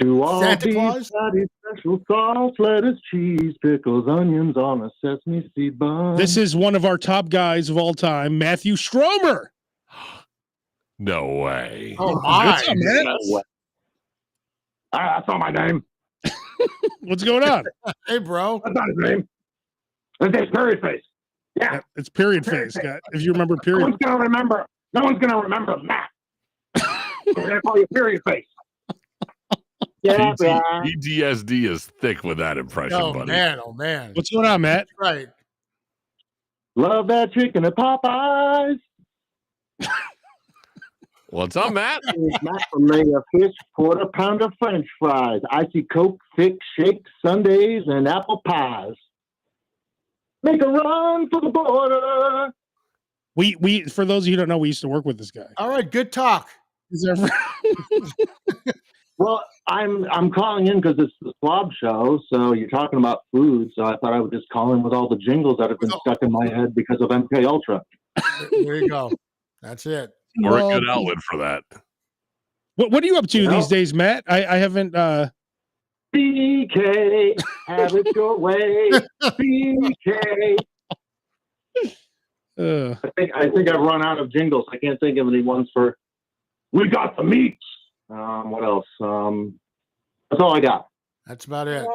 To all Santa beef Claus? patties, special sauce, lettuce, cheese, pickles, onions on a sesame seed bun. This is one of our top guys of all time, Matthew Stromer. No way. Oh my! What's up, man? No way. That's not my name. What's going on? Hey, bro. That's not his name. His name's Period Face. Yeah. It's period face. If you remember period. No one's gonna remember Matt. We're gonna call you Period Face. Yeah, PTSD is thick with that impression, buddy. Oh man. What's going on, Matt? Right. Love that chicken at Popeyes. What's up, Matt? Matt from Mayor Fish, quarter pounder French fries, icy Coke, thick shake, sundaes, and apple pies. Make a run for the border. We for those of you who don't know, we used to work with this guy. All right. Good talk. Well, I'm calling in because it's the SLOB show, so you're talking about food. So I thought I would just call in with all the jingles that have been stuck in my head because of MK Ultra. There you go. That's it. We're a good outlet for that. What are you up to these days, Matt? I haven't. BK, have it your way. BK. I think I've run out of jingles. I can't think of any ones for. We got the meats. What else? That's all I got. That's about it.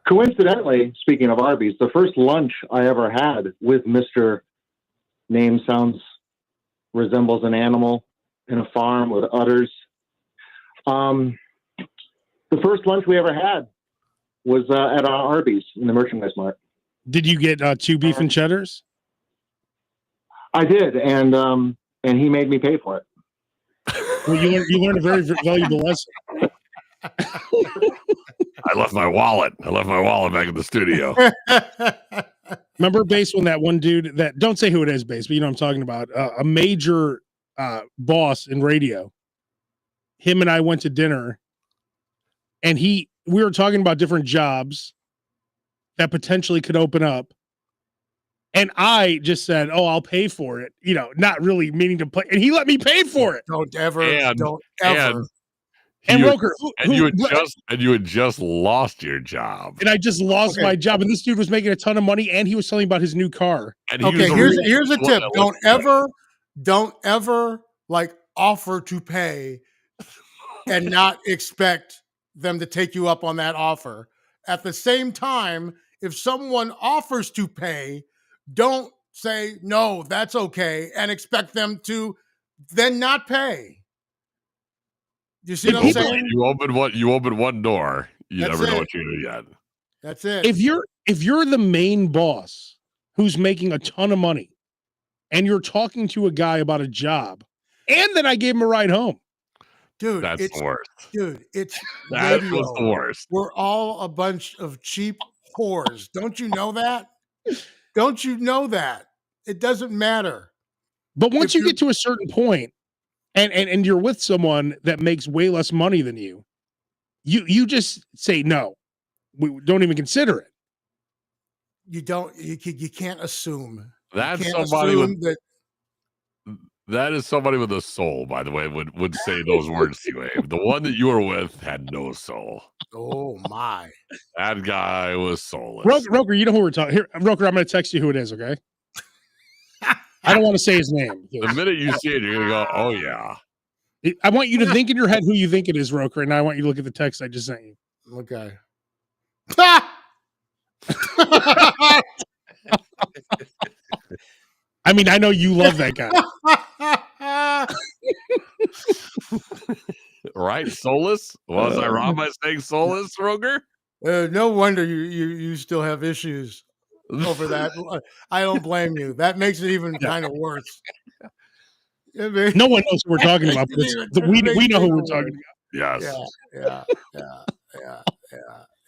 Coincidentally, speaking of Arby's, the first lunch I ever had with Mr. Name resembles an animal in a farm with udders. The first lunch we ever had was at Arby's in the merchandise mart. Did you get 2 beef and cheddars? I did, and he made me pay for it. Well, you learned a very valuable lesson. I left my wallet back in the studio. Remember, Base, when that one dude that, don't say who it is, Base, but you know what I'm talking about, a major boss in radio, him and I went to dinner, and we were talking about different jobs that potentially could open up. And I just said, "Oh, I'll pay for it," not really meaning to pay. And he let me pay for it. Don't ever. And Roker, you had just lost your job. And I just lost my job. And this dude was making a ton of money, and he was telling about his new car. And here's a tip: don't ever like offer to pay and not expect them to take you up on that offer. At the same time, if someone offers to pay, don't say, no, that's okay, and expect them to then not pay. You see what I'm saying? You open one door, you never know what you're going to get. That's it. If you're the main boss who's making a ton of money and you're talking to a guy about a job, and then I gave him a ride home. Dude, that's the worst. Dude, it's that was the worst. We're all a bunch of cheap whores. Don't you know that? Don't you know that? It doesn't matter. But once you get to a certain point and you're with someone that makes way less money than you You just say no. We don't even consider it. You can't assume. That's You can't somebody assume with that is somebody with a soul, by the way, would say those words to you, Abe. The one that you were with had no soul. Oh my. That guy was soulless. Roker, you know who we're talking here. Roker, I'm gonna text you who it is, okay? I don't want to say his name. The minute you see it, you're gonna go, "Oh yeah." I want you to think in your head who you think it is, Roker, and I want you to look at the text I just sent you. Okay. I mean, I know you love that guy. Right? Soulless? Was I wrong by saying soulless, Roger? No wonder you still have issues over that. I don't blame you. That makes it even kind of worse. No one knows who we're talking about, but we know who we're talking about. Yes.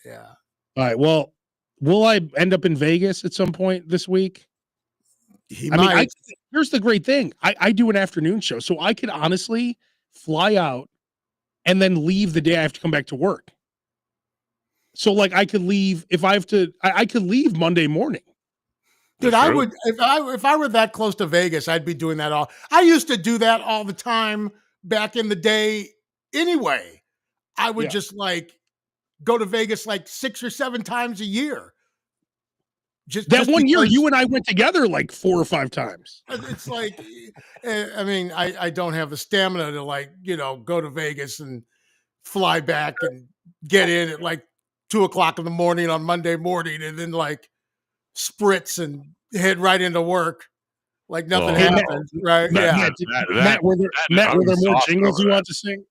Yeah. All right. Well, will I end up in Vegas at some point this week? He might. Here's the great thing. I do an afternoon show, so I could honestly fly out and then leave the day I have to come back to work. So like I could leave if I have to, I could leave Monday morning. Dude, I would if I were that close to Vegas, I'd be doing that all. I used to do that all the time back in the day anyway. I would just like go to Vegas like 6 or 7 times a year. Just one year you and I went together like 4 or 5 times. It's like, I mean, I don't have the stamina to like, go to Vegas and fly back and get in at like 2:00 in the morning on Monday morning and then like spritz and head right into work like nothing happened. Right? Matt, were there more jingles you want to sing?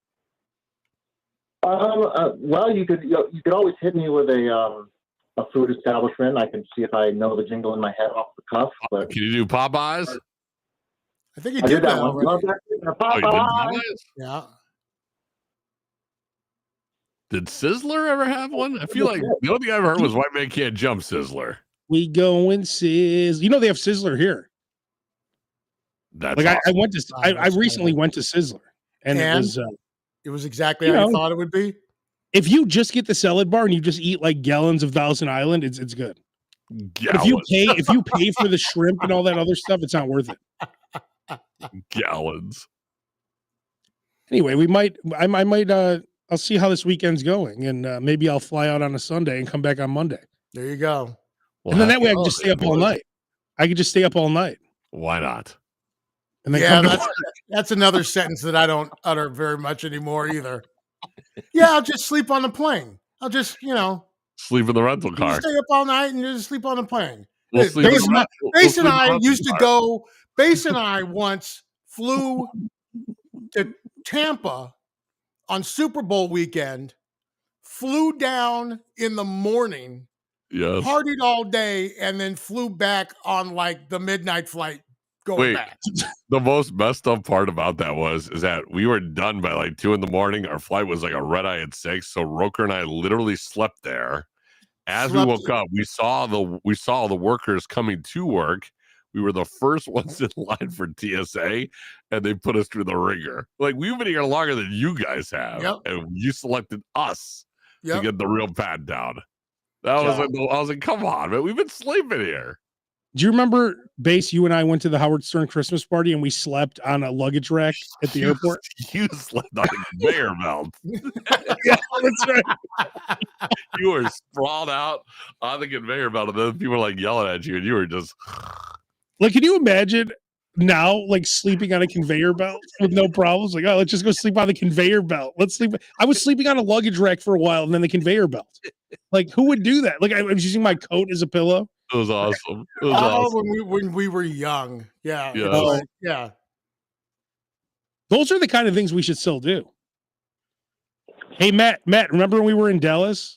Well, you could always hit me with a food establishment. I can see if I know the jingle in my head off the cuff. But can you do Popeyes? I think he did that already. Popeyes. Yeah. Did Sizzler ever have one? I feel like the only thing I ever heard was White Man Can't Jump Sizzler. We go and Sizz. You know they have Sizzler here. That's like awesome. I went to. I recently went to Sizzler, and it was exactly how you thought it would be. If you just get the salad bar and you just eat like gallons of Thousand Island, it's good. If you pay for the shrimp and all that other stuff, it's not worth it. Gallons. Anyway, I might I'll see how this weekend's going, and maybe I'll fly out on a Sunday and come back on Monday. There you go. Well, and then that way I can just stay up all night. I could just stay up all night. Why not? And then that's another sentence that I don't utter very much anymore either. Yeah, I'll just sleep on the plane. I'll just, sleep in the rental car. Stay up all night and just sleep on the plane. Bass and I used to go. Bass and I once flew to Tampa on Super Bowl weekend, flew down in the morning, partied all day, and then flew back on like the midnight flight going back. The most messed up part about that is that we were done by like 2 a.m. Our flight was like a red eye at 6. So Roker and I literally slept there. As we woke up, we saw the workers coming to work. We were the first ones in line for TSA, and they put us through the ringer. Like, we've been here longer than you guys have, and you selected us to get the real pat down. I was like, come on, man, we've been sleeping here. Do you remember, Bass, you and I went to the Howard Stern Christmas party and we slept on a luggage rack at the airport? You slept on a conveyor belt. Yeah, that's right. You were sprawled out on the conveyor belt, and then people were like yelling at you, and you were just... Like, can you imagine now, like, sleeping on a conveyor belt with no problems? Like, let's just go sleep on the conveyor belt. Let's sleep. I was sleeping on a luggage rack for a while, and then the conveyor belt. Like, who would do that? Like, I was using my coat as a pillow. It was awesome. It was awesome. When we were young. Yeah. Yeah. Those are the kind of things we should still do. Hey, Matt, remember when we were in Dallas?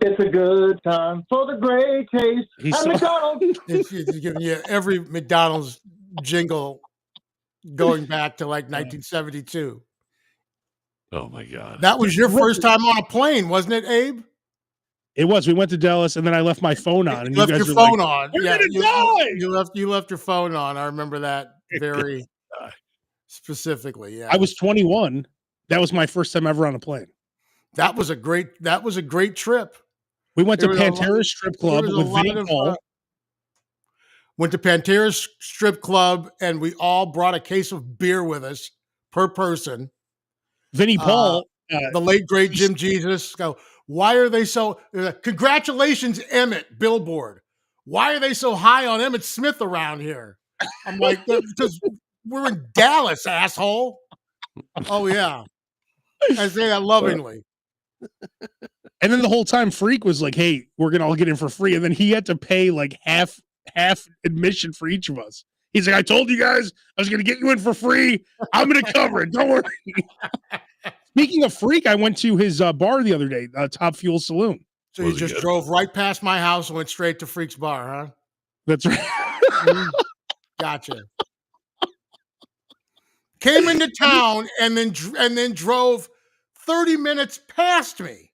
It's a good time for the great taste at McDonald's. It's giving you every McDonald's jingle going back to like 1972. Oh my God. That was your first time on a plane, wasn't it, Abe? It was. We went to Dallas, and then I left my phone on. And you left your phone on. Yeah, you left your phone on. I remember that very specifically. Yeah, I was 21. That was my first time ever on a plane. That was a great trip. We went to There was a Pantera Strip Club there was a with lot Vinnie of, Paul. Went to Pantera's Strip Club, and we all brought a case of beer with us per person. Vinnie Paul, The late great Jim Jesus. Go, why are they so? Congratulations, Emmett Billboard. Why are they so high on Emmett Smith around here? I'm like, because we're in Dallas, asshole. Oh yeah, I say that lovingly. and then the whole time Freak was like, hey, we're gonna all get in for free, and then he had to pay like half admission for each of us. He's like, I told you guys I was gonna get you in for free. I'm gonna cover it. Don't worry. Speaking of Freak, I went to his bar the other day, Top Fuel Saloon. So you just drove right past my house and went straight to Freak's bar, huh? That's right. Gotcha. Came into town and then drove 30 minutes past me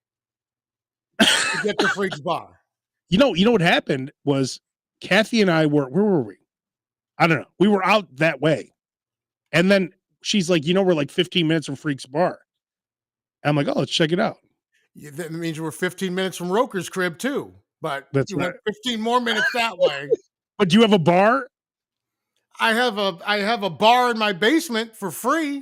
to get to Freak's bar. You know what happened was Kathy and I where were we? I don't know. We were out that way. And then she's like, we're like 15 minutes from Freak's bar. I'm like, oh, let's check it out. That means you were 15 minutes from Roker's crib too, but That's you right. went 15 more minutes that way. But do you have a bar? I have a bar in my basement for free.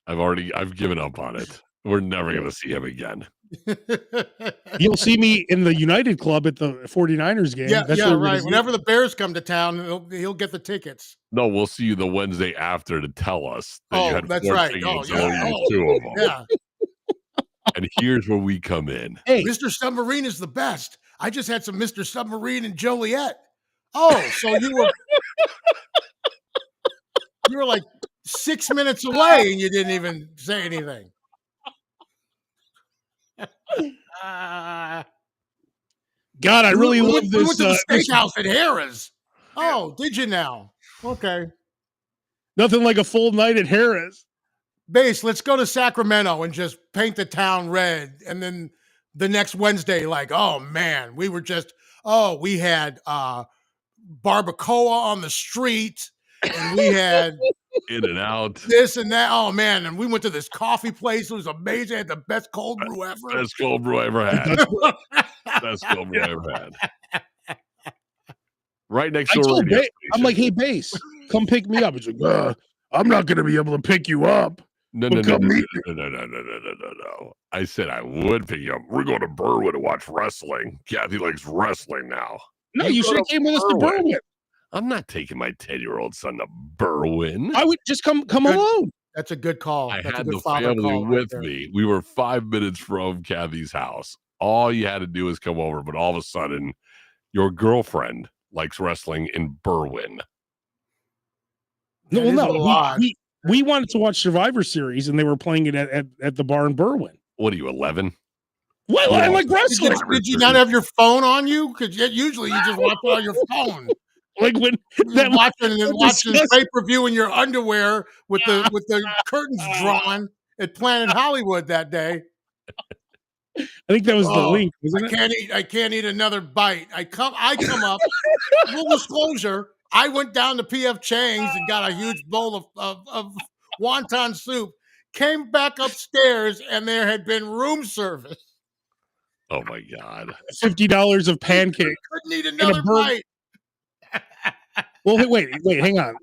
I've given up on it. We're never going to see him again. You'll see me in the United Club at the 49ers game. Yeah, right. Whenever the Bears come to town, he'll get the tickets. No, we'll see you the Wednesday after to tell us that you had that's 4 right. tickets, Yeah. only 2 of them. Yeah. And here's where we come in. Hey, Mr. Submarine is the best. I just had some Mr. Submarine and Joliet. Oh, so you were like 6 minutes away and you didn't even say anything. God, I really love We this. went to the steakhouse at Harrah's. Oh, did you now? Okay. Nothing like a full night at Harrah's. Base, let's go to Sacramento and just paint the town red. And then the next Wednesday, like, oh man, we had barbacoa on the street, and we had In and out. this and that. Oh man, and we went to this coffee place. It was amazing. It had the best cold brew ever. Best cold brew I ever had. Best cold brew I ever had. Right next I door. told radio I'm like, hey, Base, come pick me up. He's like, I'm not going to be able to pick you up. No. I said I would pick you up. We're going to Berwyn to watch wrestling. Kathy likes wrestling now. No, you should have came with us to Berwyn. I'm not taking my 10-year-old son to Berwyn. I would just come alone. That's a good call. I That's had a good the father family call with right me. We were 5 minutes from Kathy's house. All you had to do was come over, but all of a sudden, your girlfriend likes wrestling in Berwyn. No. We wanted to watch Survivor Series, and they were playing it at the bar in Berwyn. What are you, 11? Well, I like wrestling. Did you not have your phone on you? Because usually you just watch it on your phone. Like when You're watching pay-per-view in your underwear with the curtains drawn at Planet Hollywood that day. I think that was the link, wasn't it? I can't eat another bite. I come up. Full disclosure, I went down to PF Chang's and got a huge bowl of wonton soup. Came back upstairs and there had been room service. Oh my God. $50 of pancakes. Couldn't eat another bite. Well, wait, hang on.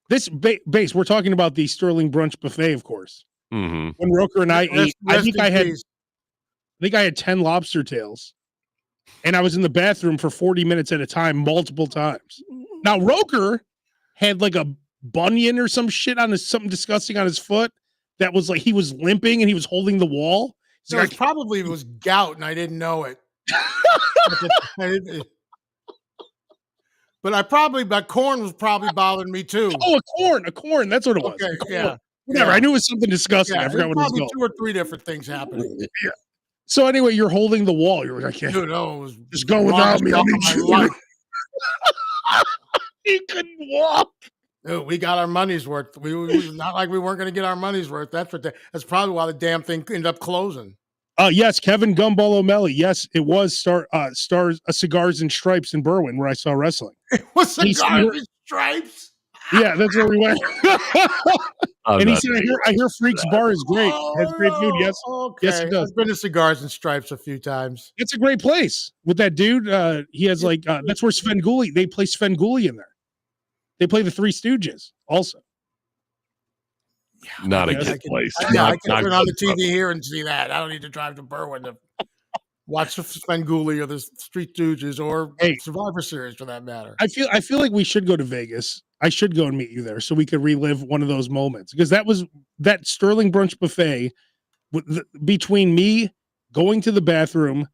This Base, we're talking about the Sterling Brunch Buffet, of course. Mm-hmm. When Roker and I ate, I think I had 10 lobster tails, and I was in the bathroom for 40 minutes at a time, multiple times. Now Roker had like a bunion or some shit on something disgusting on his foot that was like he was limping and he was holding the wall. So it probably was gout, and I didn't know it. But corn was probably bothering me too. Oh, a corn. That's what it was. Okay, yeah. Whatever. Yeah. I knew it was something disgusting. Yeah, I forgot what it was probably called. 2 or 3 different things happening. Yeah. So anyway, you're holding the wall. You're like, I can't. Dude, no, it was Just go without me. I'll meet you. He couldn't walk. Dude, we got our money's worth. We not like we weren't going to get our money's worth. That's probably why the damn thing ended up closing. Yes, Kevin Gumball O'Malley. Yes, it was Cigars and Stripes in Berwyn where I saw wrestling. It was Cigars and Stripes. Yeah, that's where we went. I'm And he not said, taking I hear Freak's Bar is great. Has great food. Yes. Okay. Yes, it does. I've been to Cigars and Stripes a few times. It's a great place with that dude. He has like that's where Svengoolie. They play Svengoolie in there. They play the Three Stooges also. Not a Yes. good place. I can turn on the TV here and see that. I don't need to drive to Berwyn to watch the Svengoolie or the Street Stooges or Survivor Series for that matter. I feel like we should go to Vegas. I should go and meet you there so we could relive one of those moments, because that Sterling Brunch buffet between me going to the bathroom,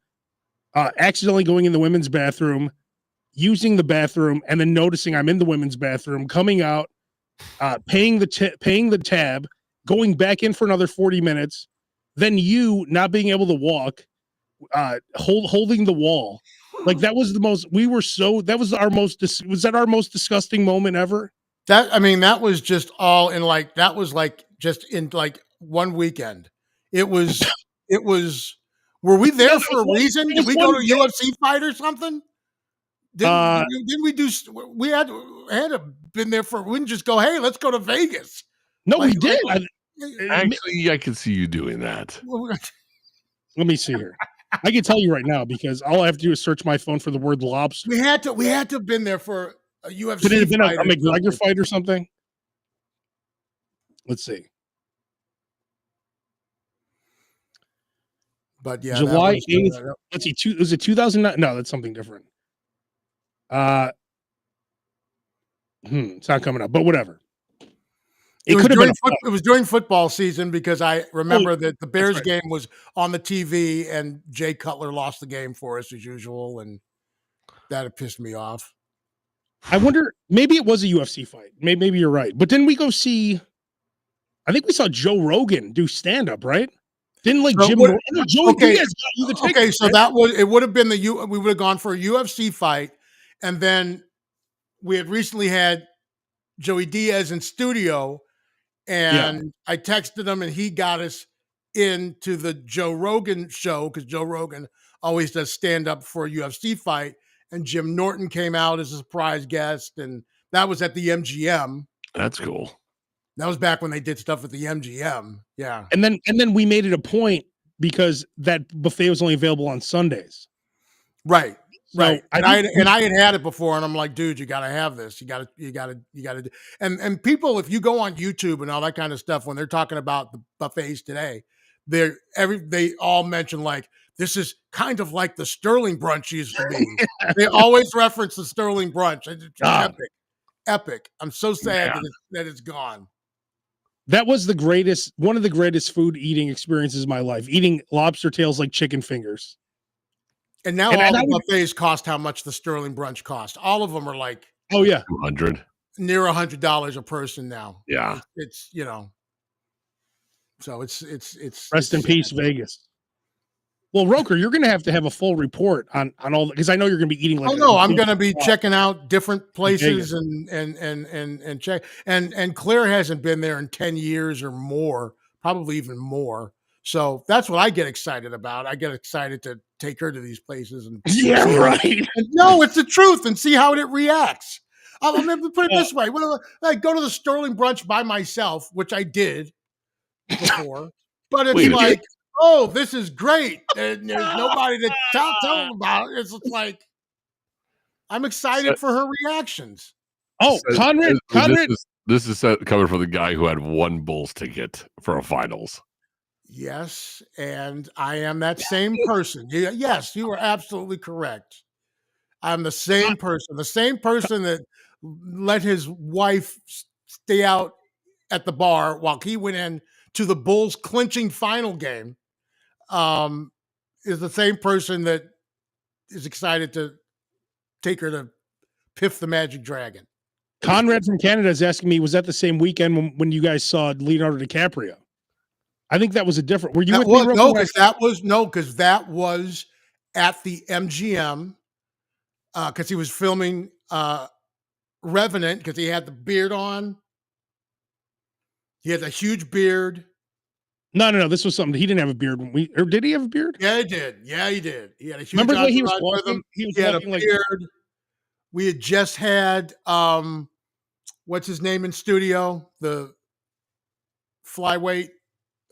accidentally going in the women's bathroom, using the bathroom, and then noticing I'm in the women's bathroom, coming out, paying the tab, going back in for another 40 minutes, then you not being able to walk, holding the wall. Like that was our most disgusting moment ever? That was just all in like, that was like just in like one weekend. It was, were we there for a reason? Did we go to a UFC fight or something? Didn't we had to been there for, we didn't just go, hey, let's go to Vegas. No, we did. Actually, I can see you doing that. Let me see here. I can tell you right now, because all I have to do is search my phone for the word lobster. We had to have been there for a UFC Could it have been a fight McGregor fight or something? Let's see. But yeah, July 8th. Let's see. Was it 2009? No, that's something different. It's not coming up, but whatever. It could have been. It was during football season, because I remember that the Bears game was on the TV and Jay Cutler lost the game for us as usual, and that had pissed me off. I wonder, maybe it was a UFC fight. Maybe you're right. But didn't we go see? I think we saw Joe Rogan do stand up, right? Didn't like Jim? Joey Diaz got you the ticket. Okay, so that would have been we would have gone for a UFC fight, and then we had recently had Joey Diaz in studio. And I texted him, and he got us into the Joe Rogan show, because Joe Rogan always does stand up for a UFC fight. And Jim Norton came out as a surprise guest, and that was at the MGM. That's cool. That was back when they did stuff at the MGM. Yeah. And then we made it a point, because that buffet was only available on Sundays. Right. So right. I had it before, and I'm like, dude, you got to have this. You got to. And people, if you go on YouTube and all that kind of stuff, when they're talking about the buffets today, they all mention like, this is kind of like the Sterling Brunch used to be. They always reference the Sterling Brunch. It's epic. I'm so sad that it's gone. That was one of the greatest food eating experiences of my life, eating lobster tails like chicken fingers. And now all the buffets cost how much the Sterling Brunch cost. All of them are like, oh yeah, near $100 a person now. Yeah, it's so it's rest in peace, Vegas. Well, Roker, you're going to have a full report on all, because I know you're going to be eating. Like, I'm going to be checking out different places and check. And Claire hasn't been there in 10 years or more, probably even more. So that's what I get excited about. I get excited to take her to these places and right. And no, it's the truth, and see how it reacts. I'm going to put it this way: when I go to the Sterling Brunch by myself, which I did before, but it's like, oh, this is great, and there's nobody to tell them about it. It's like I'm excited for her reactions. Oh, Conrad. This is coming from the guy who had one Bulls ticket for a finals. Yes, and I am that same person. Yes, you are absolutely correct. I'm the same person that let his wife stay out at the bar while he went in to the Bulls clinching final game. Is the same person that is excited to take her to Piff the Magic Dragon. Conrad from Canada is asking me, was that the same weekend when you guys saw Leonardo DiCaprio? I think that was a different. Were you with me? No, because that was at the MGM. Because he was filming Revenant, because he had the beard on. He had a huge beard. No. This was something he didn't have a beard or did he have a beard? Yeah, he did. He had a huge. Remember the way he was walking? He had a beard. We had just had what's his name in studio? The flyweight.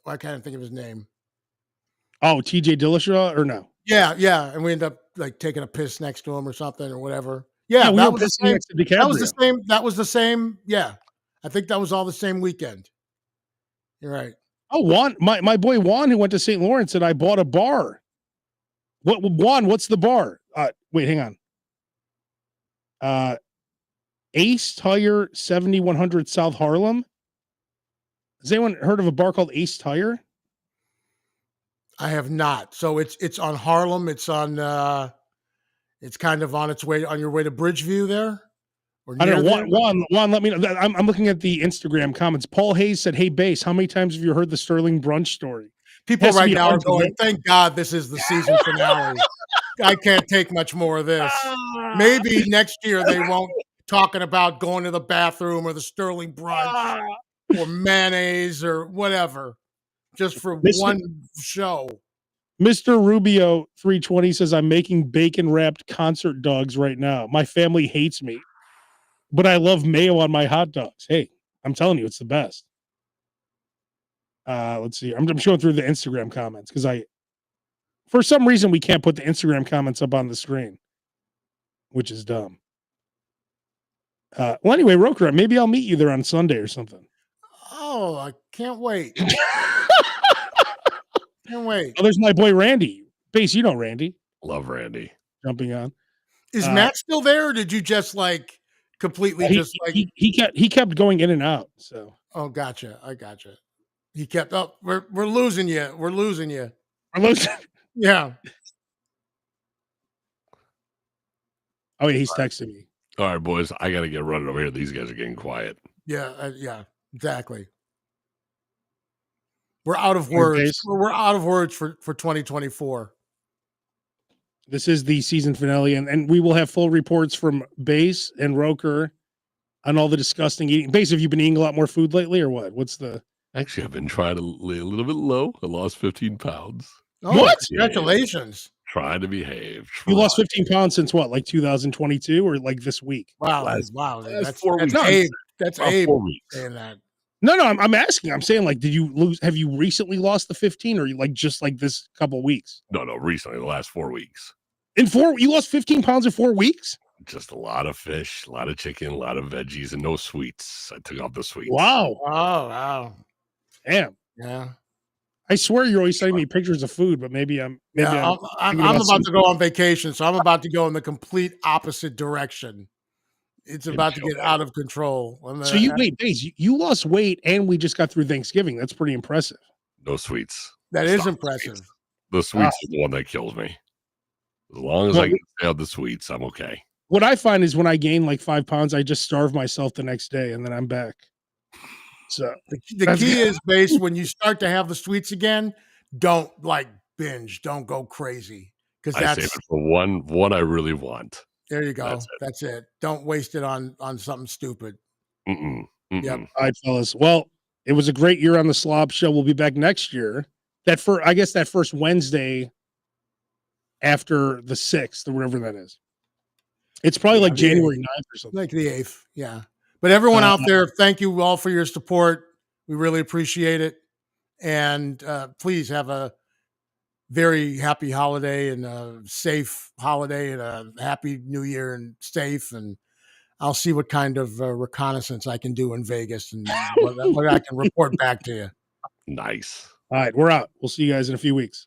I can't think of his name. Oh, TJ Dillashaw or no? Yeah, yeah. And we end up like taking a piss next to him or something or whatever. Yeah, we that were was the pissing same. next to DiCaprio. That was the same. That was the same. Yeah. I think that was all the same weekend. You're right. Oh, Juan, my boy Juan, who went to St. Lawrence, said I bought a bar. What Juan? What's the bar? Wait, hang on. Ace Tire 7100 South Harlem. Has anyone heard of a bar called Ace Tire? I have not. So it's on Harlem. It's on. It's kind of on its way on your way to Bridgeview there. Or I don't know. near there? Juan, let me know. I'm looking at the Instagram comments. Paul Hayes said, "Hey, Base, how many times have you heard the Sterling brunch story?" People Has to right be now are hard to going, get. thank God this is the season finale. I can't take much more of this. Maybe next year they won't talking about going to the bathroom or the Sterling brunch or mayonnaise or whatever, just for one show. Mr. Rubio 320 says, I'm making bacon wrapped concert dogs right now. My family hates me, but I love mayo on my hot dogs. Hey, I'm telling you, it's the best. Let's see. I'm going through the Instagram comments because for some reason, we can't put the Instagram comments up on the screen, which is dumb. Well, anyway, Roker, maybe I'll meet you there on Sunday or something. Oh, I can't wait. Can't wait. Oh, there's my boy Randy. Base, you know Randy. Love Randy. Jumping on. Is Matt still there, or did you just like completely he kept going in and out? So gotcha. I gotcha. He kept up. We're losing you. We're losing you. We're losing. Yeah. Oh yeah, he's texting me. All right, boys, I got to get running over here. These guys are getting quiet. Yeah, yeah, exactly. We're out of words. We're out of words for 2024. This is the season finale, and we will have full reports from Base and Roker on all the disgusting eating. Base, have you been eating a lot more food lately, or what? What's the? Actually, I've been trying to lay a little bit low. I lost 15 pounds. Oh, what? Congratulations! Trying to behave. You lost 15 pounds since what, like 2022, or like this week? Wow, that's 4 weeks. That's Abe 4 weeks. saying that. No, I'm asking. I'm saying, like, did you lose? Have you recently lost the 15, or like just like this couple weeks? No, recently, the last 4 weeks. You lost 15 pounds in 4 weeks? Just a lot of fish, a lot of chicken, a lot of veggies, and no sweets. I took off the sweets. Wow. Oh, wow. Damn. Yeah. I swear you're always sending me pictures of food, but maybe I'm about to go on vacation, so I'm about to go in the complete opposite direction. It's about to get out of control. So you lost weight, and we just got through Thanksgiving. That's pretty impressive. No sweets. That is impressive. The sweets is the one that kills me. As long as I can stay out the sweets, I'm okay. What I find is when I gain like 5 pounds, I just starve myself the next day, and then I'm back. So the key is, Base, when you start to have the sweets again, don't like binge. Don't go crazy, because I save it for one I really want. There you go. That's it. Don't waste it on something stupid. Yep. All right, fellas. Well, it was a great year on the Slob Show. We'll be back next year. That first Wednesday after the 6th, or whatever that is. It's probably like January 9th or something. Like the 8th, yeah. But everyone out there, thank you all for your support. We really appreciate it. And please have a very happy holiday and a safe holiday and a happy new year and safe. And I'll see what kind of reconnaissance I can do in Vegas and what I can report back to you. Nice. All right, we're out. We'll see you guys in a few weeks.